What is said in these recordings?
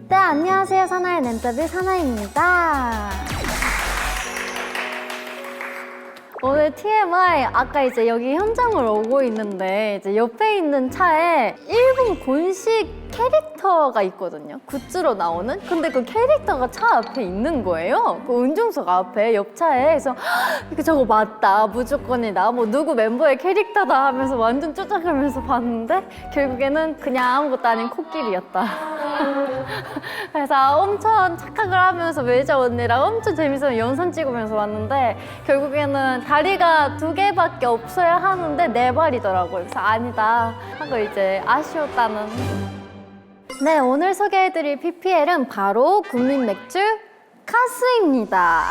네, 안녕하세요. 사나의 렌터뷰 사나입니다. 오늘 TMI, 아까 이제 여기 현장을 오고 있는데 이제 옆에 있는 차에 일본 곤식 캐릭터가 있거든요. 굿즈로 나오는. 근데 그 캐릭터가 차 앞에 있는 거예요. 그 운전석 앞에 옆차에. 그래서 이거 저거 맞다, 무조건이다, 뭐 누구 멤버의 캐릭터다 하면서 완전 쫓아가면서 봤는데 결국에는 그냥 아무것도 아닌 코끼리였다. 그래서 엄청 착각을 하면서 매니저 언니랑 엄청 재밌어 영상 찍으면서 왔는데 결국에는 다리가 2개밖에 없어야 하는데 4발이더라고요. 그래서 아니다 하고 이제 아쉬웠다는. 네, 오늘 소개해드릴 PPL은 바로 국민 맥주 카스입니다.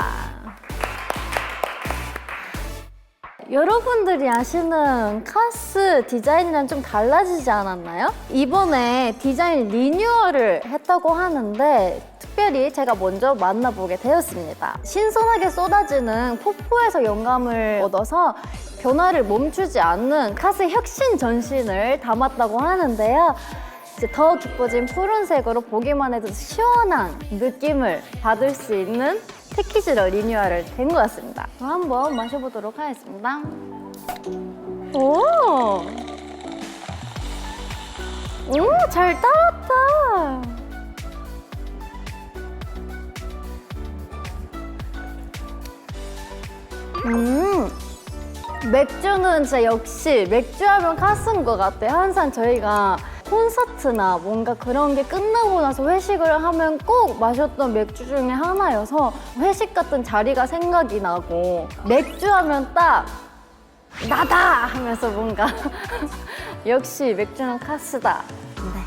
여러분들이 아시는 카스 디자인이랑 좀 달라지지 않았나요? 이번에 디자인 리뉴얼을 했다고 하는데 특별히 제가 먼저 만나보게 되었습니다. 신선하게 쏟아지는 폭포에서 영감을 얻어서 변화를 멈추지 않는 카스 혁신 전신을 담았다고 하는데요. 이제 더 깊어진 푸른색으로 보기만 해도 시원한 느낌을 받을 수 있는 패키지로 리뉴얼을 된 것 같습니다. 그럼 한번 마셔보도록 하겠습니다. 오! 잘 따랐다. 맥주는 진짜 역시 맥주하면 카스인 것 같아요. 항상 저희가 콘서트나 뭔가 그런 게 끝나고 나서 회식을 하면 꼭 마셨던 맥주 중에 하나여서 회식 같은 자리가 생각이 나고 맥주 하면 딱 나다 하면서 뭔가 역시 맥주는 카스다. 네.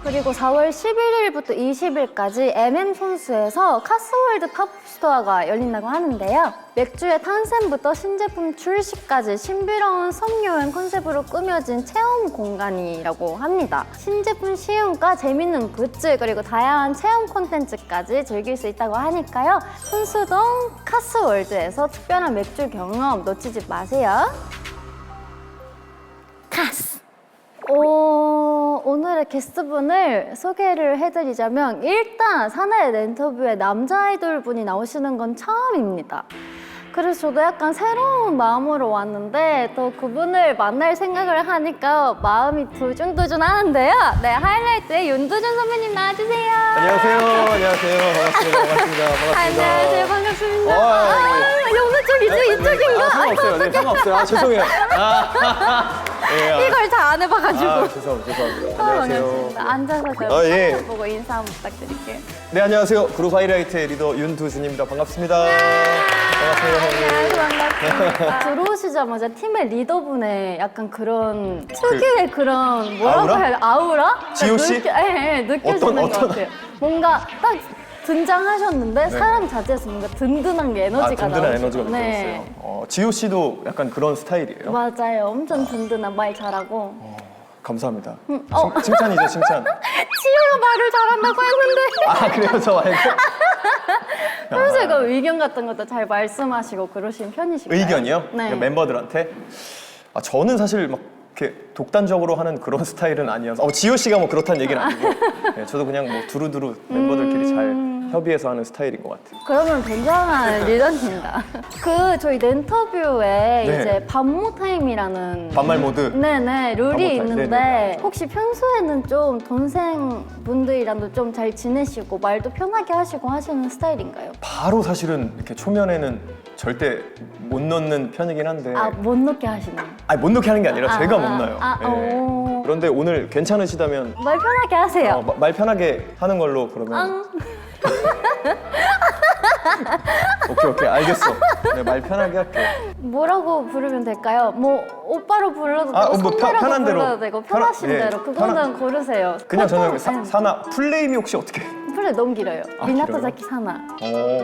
그리고 4월 11일부터 20일까지 MM 손수에서 카스월드 팝스토어가 열린다고 하는데요. 맥주의 탄생부터 신제품 출시까지 신비로운 섬유형 컨셉으로 꾸며진 체험 공간이라고 합니다. 신제품 시음과 재밌는 굿즈 그리고 다양한 체험 콘텐츠까지 즐길 수 있다고 하니까요. 손수동 카스월드에서 특별한 맥주 경험 놓치지 마세요. 카스! 오늘의 게스트분을 소개를 해드리자면 일단 사나의 렌터뷰에 남자 아이돌 분이 나오시는 건 처음입니다. 그래서 저도 약간 새로운 마음으로 왔는데 또 그분을 만날 생각을 하니까 마음이 두근두근하는데요. 네, 하이라이트의 윤두준 선배님 나와주세요. 안녕하세요. 안녕하세요. 반갑습니다. 안녕하세요. 반갑습니다. 오늘 좀 이쪽인가? 상관없어요. 네, 상관없어요. 아, 죄송해요. 네, 이걸 잘 안 해봐가지고. 죄송합니다. 안녕하세요. 반갑습니다. 앉아서 예. 저를 보고 인사 한번 부탁드릴게요. 네, 안녕하세요. 그룹 하이라이트의 리더 윤두준입니다. 반갑습니다. 반갑습니다. 들어오시자마자 팀의 리더분의 약간 그런 특유의 그런 뭐라고 아우라? 해야 돼? 아우라? 지호 씨? 네, 느껴지는 것 같아요. 뭔가 딱 등장하셨는데 네. 사람 자체에서 뭔가 든든한 게 에너지가 나오죠. 든든한 에너지가 느껴졌어요. 지호 씨도 약간 그런 스타일이에요? 맞아요. 엄청 든든한 말 잘하고. 감사합니다. 칭찬이죠, 칭찬. 치유가 말을 잘한다고 했는데. 아, 그래요? 저 말고? 평소에 그 의견 같은 것도 잘 말씀하시고 그러신 편이실까요? 의견이요? 네. 멤버들한테? 저는 사실 막 이렇게 독단적으로 하는 그런 스타일은 아니어서 지호 씨가 뭐 그렇다는 얘기는 아니고 네, 저도 그냥 뭐 두루두루 멤버들끼리 잘 협의해서 하는 스타일인 것 같아요. 그러면 굉장한 리더입니다. 저희 렌터뷰에 네. 이제 반모 타임이라는 반말 모드. 네네 룰이 반모 타임. 있는데 네네. 혹시 평소에는 좀 동생분들이랑도 좀 잘 지내시고 말도 편하게 하시고 하시는 스타일인가요? 바로 사실은 이렇게 초면에는 절대 못 넣는 편이긴 한데 못 넣게 하시나요? 못 넣게 하는 게 아니라 제가 못 넣어요. 오. 그런데 오늘 괜찮으시다면 말 편하게 하세요. 말 편하게 하는 걸로 그러면 오케이 알겠어. 네, 말 편하게 할게. 뭐라고 부르면 될까요? 뭐 오빠로 불러도 되고 뭐 선배라고 편한 대로. 불러도 되고 편하신 예, 대로 그거는 고르세요. 그냥 저는 보통, 사나 풀네임이 혹시 어떻게? 플레이 너무 길어요. 아, 미나토자키 사나.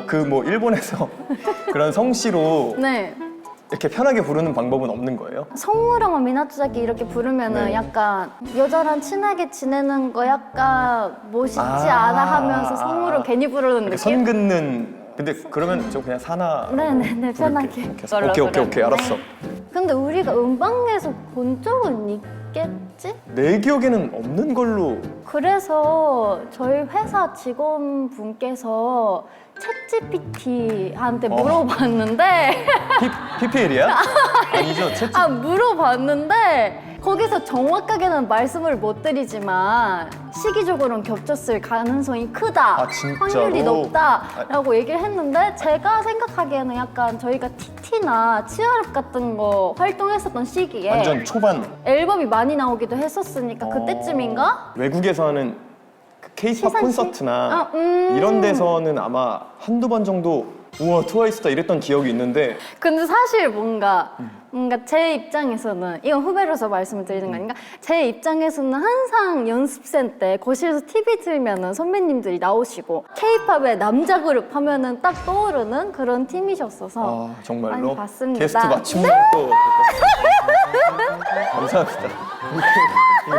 그 뭐 일본에서 그런 성씨로 네. 이렇게 편하게 부르는 방법은 없는 거예요? 성우랑만 미나토자키 이렇게 부르면은 네. 약간 여자랑 친하게 지내는 거 약간 멋있지 않아 하면서 성우를 괜히 부르는 느낌? 선 긋는. 근데 그러면 좀 그냥 사나. 네네네 편하게. 오케이 알았어. 근데 우리가 음방에서 본 적은 있겠? 있었지? 내 기억에는 없는 걸로. 그래서 저희 회사 직원분께서 챗GPT한테 물어봤는데 PPL이야? 아니죠. 채 물어봤는데 거기서 정확하게는 말씀을 못 드리지만 시기적으로는 겹쳤을 가능성이 크다, 아, 진짜로? 확률이 높다라고 얘기를 했는데 제가 생각하기에는 약간 저희가 TT나 치얼업 같은 거 활동했었던 시기에 완전 초반. 앨범이 많이 나오기도 했었으니까 그때쯤인가? 외국에서 하는 그 K-pop 시상식? 콘서트나 이런 데서는 아마 한두 번 정도 우와 트와이스다 이랬던 기억이 있는데 근데 사실 뭔가 제 입장에서는 이건 후배로서 말씀을 드리는 거 아닌가? 제 입장에서는 항상 연습생 때 거실에서 TV 틀면은 선배님들이 나오시고 K-팝의 남자 그룹 하면은 딱 떠오르는 그런 팀이셨어서 정말로 많이 봤습니다. 게스트 맞춤으로 또 감사합니다. 이거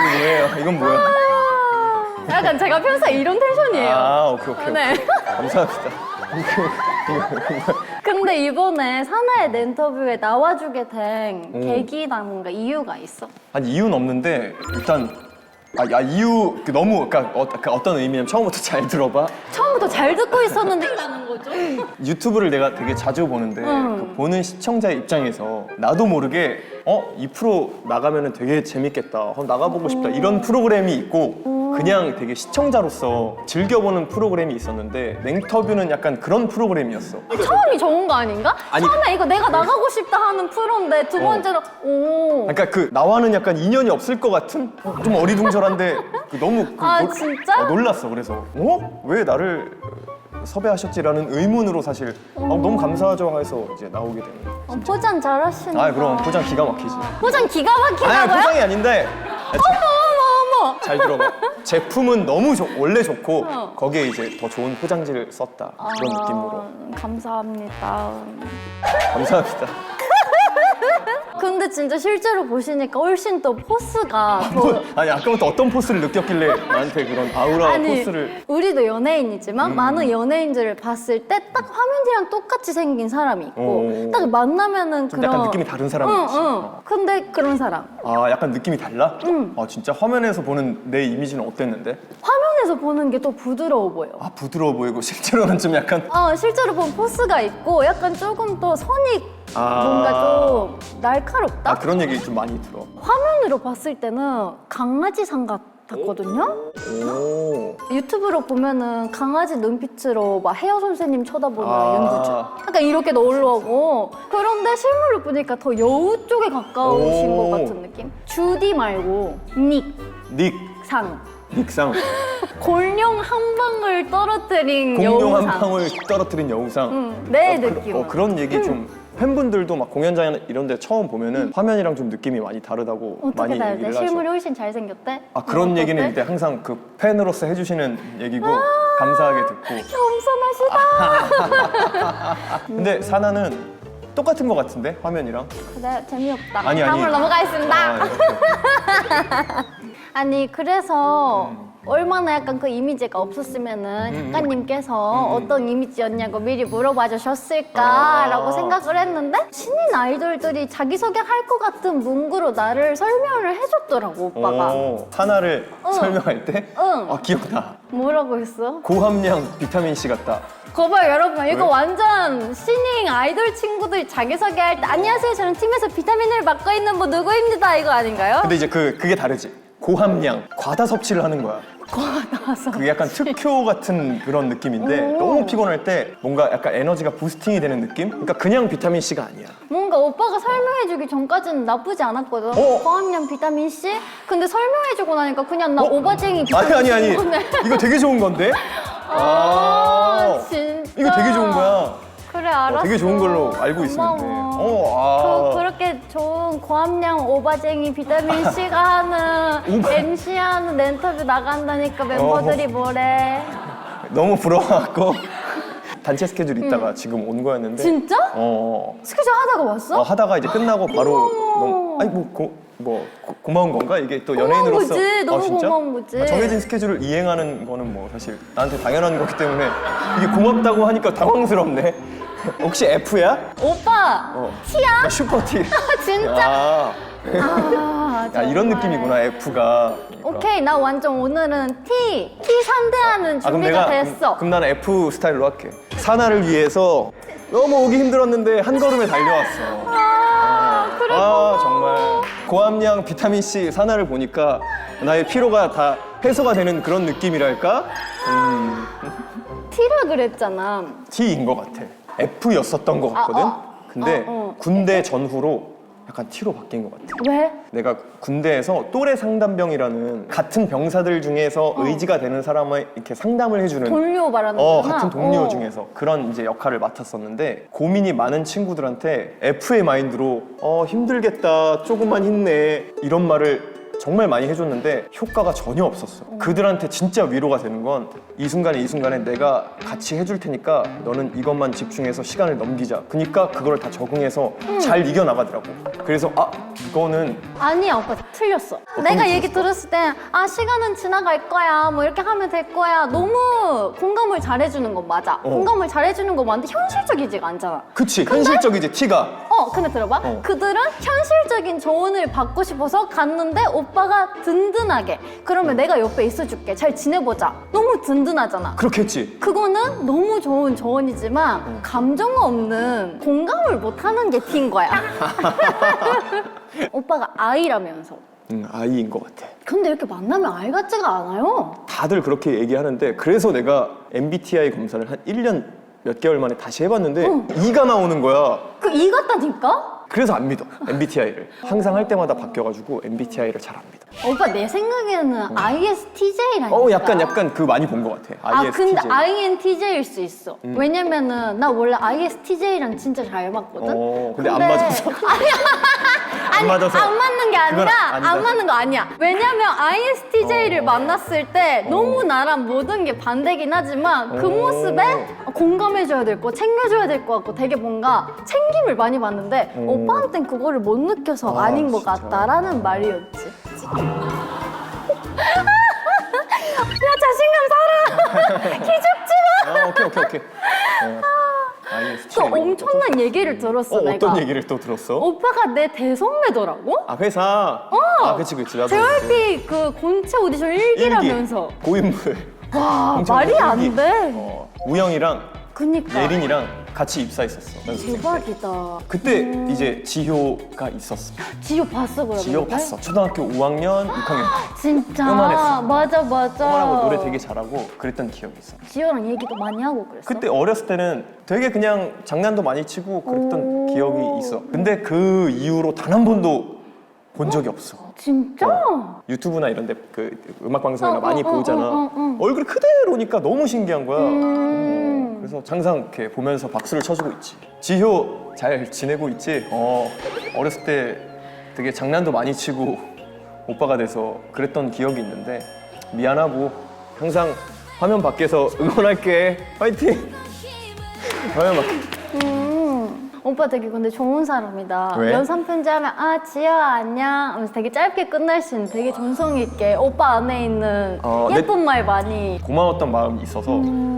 뭐예요? 이건 뭐야? 약간 제가 평소에 이런 텐션이에요. 오케이. 네. 감사합니다. 근데 이번에 사나의 랜터뷰에 나와주게 된 계기나 뭔가 이유가 있어? 아니 이유는 없는데 일단 이유 너무 그러니까 어떤 의미냐면 처음부터 잘 들어봐. 처음부터 잘 듣고 있었는데 라는 거죠? 유튜브를 내가 되게 자주 보는데 그 보는 시청자의 입장에서 나도 모르게 이 프로 나가면은 되게 재밌겠다, 나가보고 싶다 이런 프로그램이 있고 그냥 되게 시청자로서 즐겨보는 프로그램이 있었는데 랭터뷰는 약간 그런 프로그램이었어. 처음이 좋은 거 아닌가? 아니, 처음에 이거 내가 나가고 싶다 하는 프로인데 두 번째로 그러니까 그 나와는 약간 인연이 없을 것 같은 좀 어리둥절한데 너무 진짜? 놀랐어. 그래서 왜 나를 섭외하셨지라는 의문으로 사실 너무 감사하죠 해서 이제 나오게 되는 거예요. 포장 잘하시네. 그럼 포장 기가 막히지. 포장 기가 막히다고요? 포장이 아닌데 어머. 잘 들어봐. 제품은 너무 원래 좋고 거기에 이제 더 좋은 포장지를 썼다 그런 느낌으로. 감사합니다. 감사합니다. 근데 진짜 실제로 보시니까 훨씬 더 포스가 더 아니 아까부터 어떤 포스를 느꼈길래 나한테 그런 아우라 아니 포스를. 우리도 연예인이지만 많은 연예인들을 봤을 때 딱 화면이랑 똑같이 생긴 사람이 있고 딱 만나면은 좀 그런 약간 느낌이 다른 사람이 있지. 근데 그런 사람 약간 느낌이 달라? 진짜 화면에서 보는 내 이미지는 어땠는데? 화면에서 보는 게 더 부드러워 보여. 부드러워 보이고 실제로는 좀 약간 실제로 보면 포스가 있고 약간 조금 더 선이 뭔가 좀 날카롭다? 그런 얘기 좀 많이 들어. 화면으로 봤을 때는 강아지상 같았거든요? 오. 유튜브로 보면은 강아지 눈빛으로 막 헤어 선생님 쳐다보는 아. 연구주 약간 이렇게 올라오고 그런데 실물로 보니까 더 여우 쪽에 가까우신 오. 것 같은 느낌? 주디 말고 닉상 닉상. 골룡 한 방울 떨어뜨린 공룡 한 여우상 방울 떨어뜨린 여우상. 내 느낌 그런 얘기 좀 팬분들도 막 공연장 이런 데 처음 보면은 화면이랑 좀 느낌이 많이 다르다고 많이 어떻게 다르대? 얘기를 하죠. 실물이 훨씬 잘생겼대? 그런 어때? 얘기는 이제 항상 그 팬으로서 해주시는 얘기고 감사하게 듣고. 겸손하시다. 근데 사나는 똑같은 것 같은데 화면이랑. 그래 재미없다. 아니. 다음으로 넘어가겠습니다. 이렇게. 아니 그래서 얼마나 약간 그 이미지가 없었으면은 작가님께서 어떤 이미지였냐고 미리 물어봐 주셨을까라고 생각을 했는데 신인 아이돌들이 자기소개할 것 같은 문구로 나를 설명을 해줬더라고 오빠가. 하나를 설명할 때? 응. 기억나. 뭐라고 했어? 고함량 비타민C 같다. 거봐요 여러분 이거 왜? 완전 신인 아이돌 친구들이 자기소개할 때 안녕하세요 저는 팀에서 비타민을 맡고 있는 뭐 누구입니다 이거 아닌가요? 근데 이제 그게 다르지. 고함량, 과다 섭취를 하는 거야. 나서 그게 약간 특효 같은 그런 느낌인데 너무 피곤할 때 뭔가 약간 에너지가 부스팅이 되는 느낌? 그러니까 그냥 비타민C가 아니야. 뭔가 오빠가 설명해주기 전까지는 나쁘지 않았거든. 고함량 비타민C? 근데 설명해주고 나니까 그냥 나 오바쟁이 비타민C. 아니. 이거 되게 좋은 건데? 진짜. 이거 되게 좋은 거야. 그래 알았어. 되게 좋은 걸로 알고 있었는데. 그렇게 좋은 고함량 오바쟁이 비타민C가 하는 MC하는 랜터뷰 나간다니까 멤버들이 뭐래. 너무 부러워갖고 단체 스케줄 있다가 지금 온 거였는데. 진짜? 스케줄 하다가 왔어? 하다가 이제 끝나고 바로 고마운 건가? 이게 또 연예인으로서. 거지. 너무 진짜? 고마운 거지. 정해진 스케줄을 이행하는 거는 뭐 사실 나한테 당연한 거기 때문에 이게 고맙다고 하니까 당황스럽네. 혹시 F야? 오빠 T야? 슈퍼 T. 진짜? 야, 이런 정말. 느낌이구나 F가. 오케이, 나 완전 오늘은 T 상대하는 준비가 됐어. 그럼 나는 F 스타일로 할게. 사나를 위해서 너무 오기 힘들었는데 한 걸음에 달려왔어. 그래. 아 정말 고함량 비타민 C 사나를 보니까 나의 피로가 다 해소가 되는 그런 느낌이랄까? T라 그랬잖아. T인 것 같아. F였었던 것 같거든. 근데 어. 군대 전후로 약간 T로 바뀐 것 같아. 왜? 내가 군대에서 또래 상담병이라는 같은 병사들 중에서 의지가 되는 사람을 이렇게 상담을 해주는 동료 말하는 거구나. 같은 동료 중에서 그런 이제 역할을 맡았었는데 고민이 많은 친구들한테 F의 마인드로 힘들겠다 조금만 힘내 이런 말을 정말 많이 해줬는데 효과가 전혀 없었어. 그들한테 진짜 위로가 되는 건 이 순간에 내가 같이 해줄 테니까 너는 이것만 집중해서 시간을 넘기자. 그러니까 그걸 다 적응해서 잘 이겨나가더라고. 그래서 이거는 아니야, 오빠 틀렸어. 내가 얘기 들었을 때 시간은 지나갈 거야, 뭐 이렇게 하면 될 거야. 너무 공감을 잘해주는 건 맞아. 공감을 잘해주는 건 맞는데 현실적이지가 않잖아. 그치 현실적이지 T가. 근데 들어봐. 그들은 현실적인 조언을 받고 싶어서 갔는데 오빠가 든든하게 그러면 내가 옆에 있어줄게. 잘 지내보자. 너무 든든하잖아. 그렇겠지. 그거는 너무 좋은 조언이지만 감정 없는 공감을 못하는 게 T인 거야. 오빠가 I라면서. I인 것 같아. 근데 이렇게 만나면 I 같지가 않아요. 다들 그렇게 얘기하는데 그래서 내가 MBTI 검사를 한 1년 몇 개월 만에 다시 해봤는데 E가 나오는 거야. 그 I 같다니까? 그래서 안 믿어 MBTI를. 항상 할 때마다 바뀌어가지고 MBTI를 잘 안 믿어. 오빠 내 생각에는 ISTJ라니까. 약간 그 많이 본 것 같아. ISTJ. 근데 INTJ일 수 있어. 왜냐면은 나 원래 ISTJ랑 진짜 잘 맞거든? 근데 안 맞아서. 아니, 맞아서. 안 맞는 게 그건 아니라 아니다. 안 맞는 거 아니야. 왜냐면 ISTJ를 만났을 때 너무 나랑 모든 게 반대긴 하지만 그 모습에 공감해줘야 될 거, 챙겨줘야 될 거 같고 되게 뭔가 챙김을 많이 받는데 오빠한텐 그거를 못 느껴서 아닌 것 진짜. 같다라는 말이었지. 야, 자신감 살아! 기죽지 마! 오케이. 또 ISTJ. 엄청난 얘기를 들었어, 내가. 어떤 얘기를 또 들었어? 오빠가 내 대선배더라고? 회사? 그치. 나도 JYP 그 본체 오디션 1기라면서. 고인물. 와, 엄청 말이 일기. 안 돼. 우영이랑 그니까. 예린이랑 같이 입사했었어. 연습생 때. 대박이다. 그때 이제 지효가 있었어. 지효 봤어, 그러면? 지효 봤어. 초등학교 5학년, 6학년. 진짜. 요만했어. 맞아. 요만하고 노래 되게 잘하고 그랬던 기억이 있어. 지효랑 얘기도 많이 하고 그랬어. 그때 어렸을 때는 되게 그냥 장난도 많이 치고 그랬던 기억이 있어. 근데 그 이후로 단 한 번도 본 적이 없어. 진짜? 유튜브나 이런 데 그 음악 방송이나 많이 보잖아. 어. 얼굴이 그대로니까 너무 신기한 거야. 그래서 항상 이렇게 보면서 박수를 쳐주고 있지. 지효 잘 지내고 있지? 어렸을 때 되게 장난도 많이 치고 오빠가 돼서 그랬던 기억이 있는데 미안하고 항상 화면 밖에서 응원할게. 화이팅! 화면 밖에. 오빠 되게 근데 좋은 사람이다. 왜? 연상 편지하면 지효야 안녕 하면서 되게 짧게 끝날 수 있는 되게 정성 있게 오빠 안에 있는 예쁜 말 많이. 고마웠던 마음이 있어서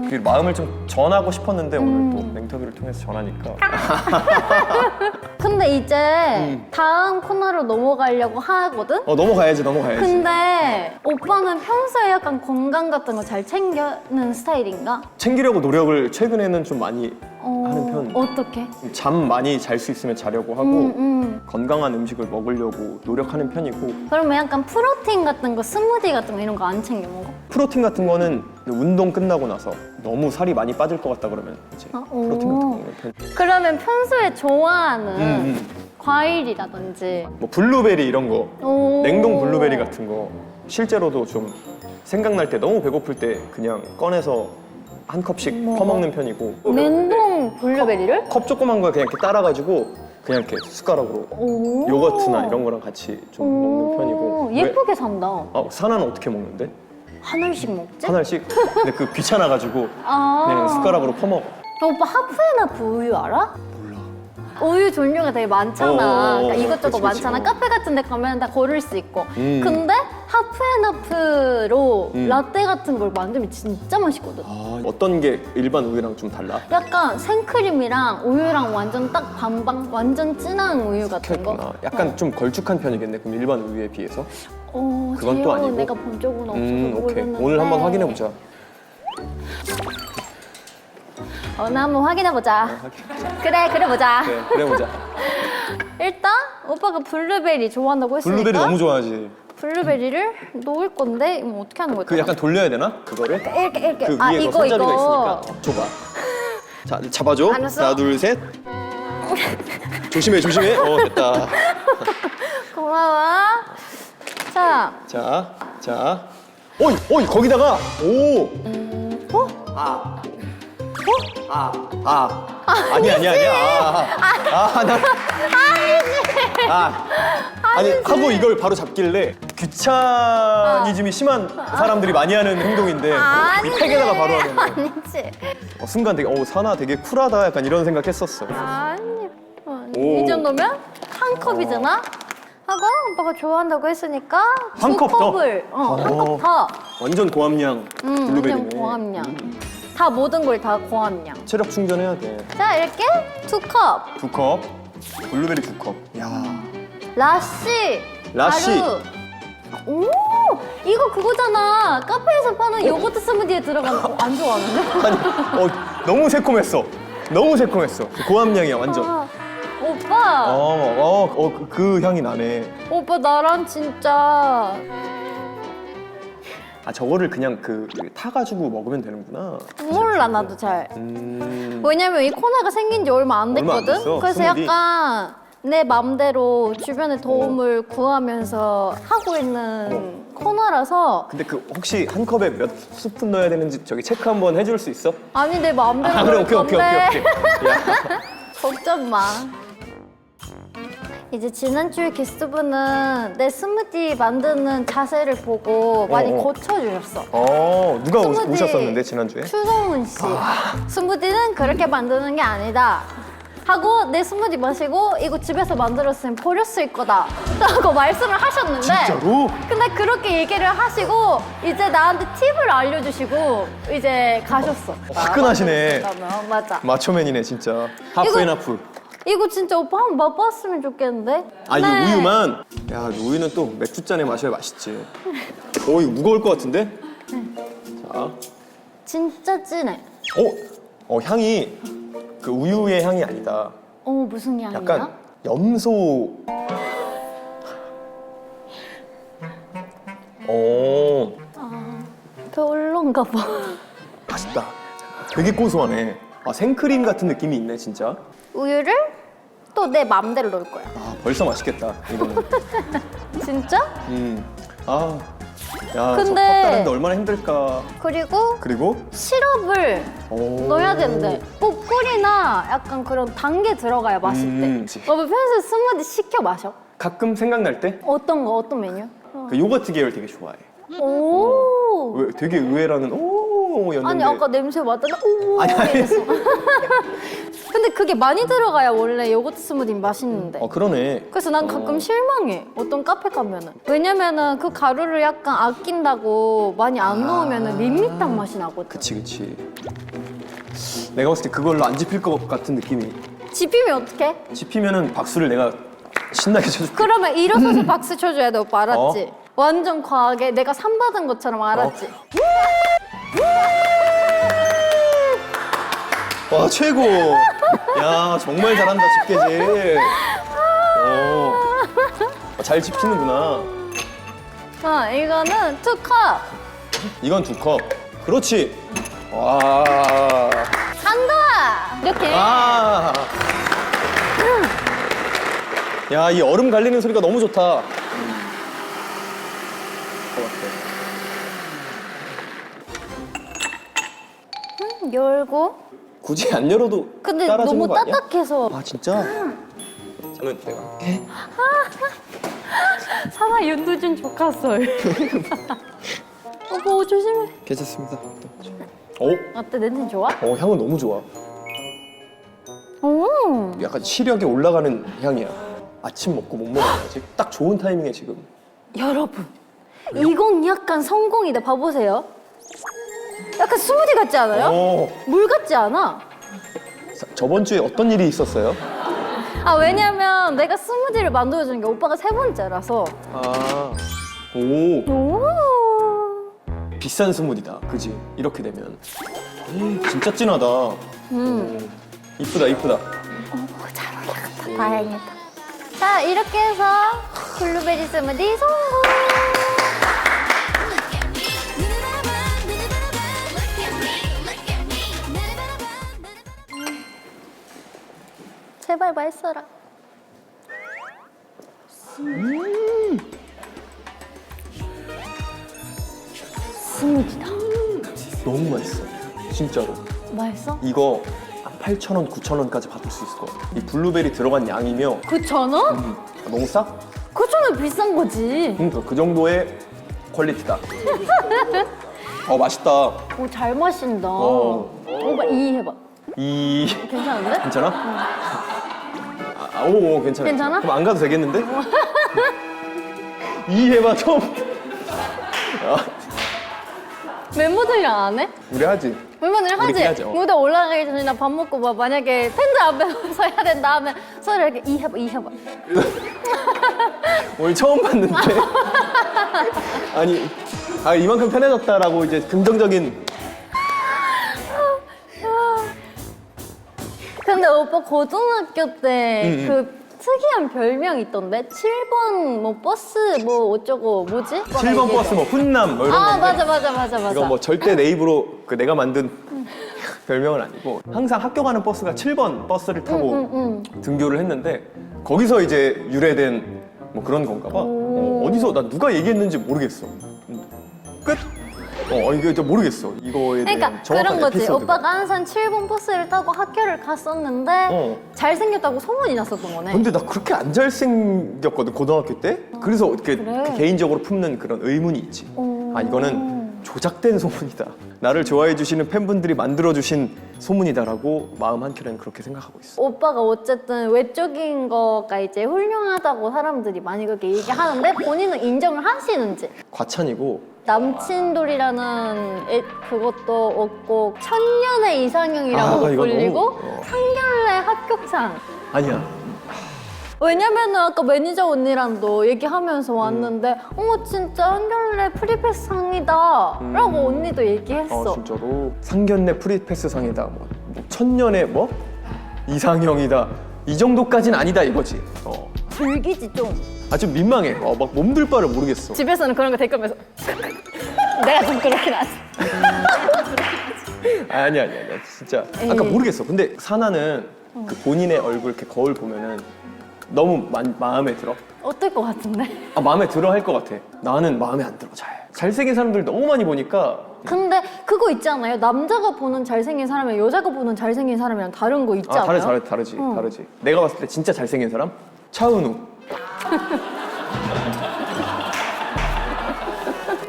그 마음을 좀 전하고 싶었는데 오늘 또 맹터뷰를 통해서 전하니까 근데 이제 다음 코너로 넘어가려고 하거든? 넘어가야지. 근데 오빠는 평소에 약간 건강 같은 거 잘 챙기는 스타일인가? 챙기려고 노력을 최근에는 좀 많이 하는 편. 어떻게? 잠 많이 잘 수 있으면 자려고 하고 건강한 음식을 먹으려고 노력하는 편이고 그러면 약간 프로틴 같은 거, 스무디 같은 거 이런 거 안 챙겨 먹어? 프로틴 같은 거는 운동 끝나고 나서 너무 살이 많이 빠질 것 같다 그러면 이제 프로틴 같은 거 먹는 편. 그러면 평소에 좋아하는 과일이라든지 뭐 블루베리 이런 거, 오. 냉동 블루베리 같은 거 실제로도 좀 생각날 때 너무 배고플 때 그냥 꺼내서 한 컵씩 퍼먹는 편이고 냉동 블루베리를? 컵 조그만 거 그냥 이렇게 따라가지고 그냥 이렇게 숟가락으로 오. 요거트나 이런 거랑 같이 좀 먹는 편이고. 예쁘게 산다. 사나는 어떻게 먹는데? 한 알씩 먹지? 한 알씩? 근데 그 귀찮아가지고 그냥 숟가락으로 퍼먹어. 오빠 하프앤하프 우유 알아? 몰라. 우유 종류가 되게 많잖아. 그러니까 이것저것 그치, 많잖아. 그치. 카페 같은 데 가면 다 고를 수 있고. 근데 하프앤하프로 라떼 같은 걸 만들면 진짜 맛있거든. 아, 어떤 게 일반 우유랑 좀 달라? 약간 생크림이랑 우유랑 완전 딱 반반, 완전 진한 우유 같은 거. 그렇구나. 약간 좀 걸쭉한 편이겠네. 그럼 일반 우유에 비해서. 그건 또 제형은 아니고? 내가 본 적은 없어서 오케이. 모르는데. 오늘 한번 확인해 보자. 오늘 한번 확인해 보자. 그래 보자. 그래 보자. 일단 오빠가 블루베리 좋아한다고 했으니까 블루베리 너무 좋아하지. 블루베리를 넣을 건데 이거 어떻게 하는 거야? 그 약간 돌려야 되나? 그거를? 이렇게. 그 아 위에 이거 손잡이가 이거. 있으니까. 줘봐. 자, 잡아줘. 알았어. 하나, 둘, 셋. 조심해. 됐다. 고마워. 자, 자. 어이, 거기다가. 오. 아니야. 아니, 하고 이걸 바로 잡길래 귀차니즘이 심한 사람들이 많이 하는 행동인데 이 팩에다가 바로 하는 거. 아니지. 순간 되게 사나 되게 쿨하다 약간 이런 생각했었어. 아니. 오. 이 정도면 한 컵이잖아. 하고 오빠가 좋아한다고 했으니까 한 두 컵 더? 컵을 한 컵 더. 완전 고함량 블루베리네. 완전 고함량. 다 모든 걸 다 고함량. 체력 충전해야 돼. 자 이렇게 두 컵. 2컵. 블루베리 2컵. 야. 라씨. 라씨. 가루. 오, 이거 그거잖아. 카페에서 파는 요거트 스무디에 들어가는 거 안 좋아하는데? 아니, 너무 새콤했어. 고함량이야 완전. 오빠. 그 향이 나네. 오빠 나랑 진짜 저거를 그냥 타가지고 먹으면 되는구나. 몰라 나도 잘. 왜냐면 이 코너가 생긴 지 얼마 안 얼마 안 됐거든. 됐어, 그래서 스무디. 약간 내 맘대로 주변에 도움을 구하면서 하고 있는 코너라서 근데 혹시 한 컵에 몇 스푼 넣어야 되는지 저기 체크 한번 해줄 수 있어? 아니 내 맘대로 그래, 할 오케이. 건데. 야. 걱정 마. 이제 지난주에 게스트분은 내 스무디 만드는 자세를 보고 많이 고쳐주셨어. 누가 스무디 오셨었는데 지난주에? 추성훈 씨. 스무디는 그렇게 만드는 게 아니다. 하고 내 스무디 마시고 이거 집에서 만들었으면 버렸을 거다 라고 말씀을 하셨는데 진짜로? 근데 그렇게 얘기를 하시고 이제 나한테 팁을 알려주시고 이제 가셨어. 화끈하시네. 맞아. 마초맨이네 진짜. 하프앤하프. 이거 진짜 오빠 한번 맛봤으면 좋겠는데? 이 네. 우유만. 야, 우유는 또 맥주잔에 마셔야 맛있지. 이거 무거울 것 같은데? 자. 진짜 진해. 향이 그 우유의 향이 아니다. 무슨 향이야? 약간 염소. 별론가 봐. 맛있다. 되게 고소하네. 생크림 같은 느낌이 있네 진짜. 우유를 또 내 맘대로 넣을 거야. 벌써 맛있겠다 이거는. 진짜? 야, 근데- 저 컵다는데 얼마나 힘들까. 그리고 시럽을 넣어야 된대. 꼭 꿀이나 약간 그런 단 게 들어가야 맛있대. 그치. 오빠 평소에 스무디 시켜 마셔? 가끔 생각날 때 어떤 메뉴? 그 요거트 계열 되게 좋아해. 오. 되게 의외라는 였는데. 아니 아까 냄새 맡았나? 오. 아니. 이랬어. 근데 그게 많이 들어가야 원래 요거트 스무디 맛있는데. 그러네. 그래서 난 가끔 실망해. 어떤 카페 가면은. 왜냐면은 그 가루를 약간 아낀다고 많이 안 넣으면은 밋밋한 맛이 나거든. 그치. 내가 봤을 때 그걸로 안 집힐 것 같은 느낌이. 집히면 어떡해? 집히면은 박수를 내가 신나게 쳐줄게. 그러면 일어서서 박수 쳐줘야 돼, 오빠 알았지? 완전 과하게 내가 상 받은 것처럼 알았지? 와, 최고. 야, 정말 잘한다 집게질. 잘 집히는구나. 이거는 2컵. 이건 2컵. 그렇지. 와. 간다! 이렇게. 야, 이 얼음 갈리는 소리가 너무 좋다. 열고. 굳이 안 열어도 근데 따라주는 너무 거 아니야? 딱딱해서. 진짜? 그러면 내가 할게. 사나 윤두준 조카설. 오빠 조심해. 괜찮습니다. 어때? 냄새 좋아? 향은 너무 좋아. 오. 약간 시력이 올라가는 향이야. 아침 먹고 못 먹어야지. 딱 좋은 타이밍에 지금. 여러분, 이건 약간 성공이다. 봐보세요. 약간 스무디 같지 않아요? 어. 물 같지 않아? 저번 주에 어떤 일이 있었어요? 아, 왜냐면 내가 스무디를 만들어주는 게 오빠가 3번째라서. 아, 오, 오. 비싼 스무디다. 그지? 이렇게 되면. 진짜 진하다. 이쁘다, 이쁘다. 잘 어울렸다. 다행이다. 자, 이렇게 해서 블루베리 스무디 성공! 제발 맛있어라. 스무디다. 너무 맛있어. 진짜로. 맛있어? 이거 8,000원, 9,000원까지 받을 수 있을 것 같아. 이 블루베리 들어간 양이며 9,000원? 너무 싸? 9,000원 비싼 거지. 그러니까 그 정도의 퀄리티다. 맛있다. 오, 잘 마신다. 어. 오빠 이 해봐. 이 괜찮은데? 괜찮아? 오, 괜찮아. 괜찮아? 그럼 안 가도 되겠는데? 이 해봐 처음. 멤버들이랑 안 해? 우리 하지. 멤버들이랑 하지? 우리끼리 하죠. 무대 올라가기 전에 나 밥 먹고 막 만약에 팬들 앞에 서야 된다 하면 서로 이렇게 이 해봐, 이 해봐. 오늘 처음 봤는데. 아니, 이만큼 편해졌다라고 이제 긍정적인. 근데 오빠 고등학교 때 그 특이한 별명 있던데? 7번 뭐 버스 뭐 어쩌고 뭐지? 7번 버스 뭐 훈남 뭐 이런 아, 건데. 맞아. 이거 뭐 절대 내 입으로 내가 만든 별명은 아니고 항상 학교 가는 버스가 7번 버스를 타고 등교를 했는데 거기서 이제 유래된 뭐 그런 건가 봐. 어디서 나 누가 얘기했는지 모르겠어. 끝? 이게 좀 모르겠어. 이거에 대한 그러니까 정확한 그런 거지. 에피소드가. 오빠가 항상 7번 버스를 타고 학교를 갔었는데 잘생겼다고 소문이 났었던 거네. 근데 나 그렇게 안 잘생겼거든 고등학교 때. 그래서 이렇게 그래? 개인적으로 품는 그런 의문이 있지. 이거는 조작된 소문이다. 나를 좋아해 주시는 팬분들이 만들어 주신 소문이다라고 마음 한켠에는 그렇게 생각하고 있어. 오빠가 어쨌든 외적인 거가 이제 훌륭하다고 사람들이 많이 그렇게 얘기하는데 본인은 인정을 하시는지. 과찬이고 남친돌이라는 그것도 없고 천년의 이상형이라고 이거 불리고 너무, 상견례 합격상. 아니야. 왜냐면은 아까 매니저 언니랑도 얘기하면서 왔는데 진짜 한결레 프리패스 상이다 라고 언니도 얘기했어. 진짜로 상견례 프리패스 상이다. 뭐 천년의 뭐 이상형이다. 이 정도까지는 아니다 이거지. 즐기지 좀. 좀 민망해. 막 몸둘 바를 모르겠어. 집에서는 그런 거 댓글면서 내가 좀 그렇긴 하지. 아니야. 진짜. 아까 모르겠어. 근데 사나는 그 본인의 얼굴 이렇게 거울 보면은 너무 마음에 들어. 어떨 것 같은데? 마음에 들어 할 것 같아. 나는 마음에 안 들어. 잘생긴 사람들 너무 많이 보니까. 근데 그거 있지 않아요? 남자가 보는 잘생긴 사람이랑 여자가 보는 잘생긴 사람이랑 다른 거 있지 않아요? 다르지. 내가 봤을 때 진짜 잘생긴 사람? 차은우.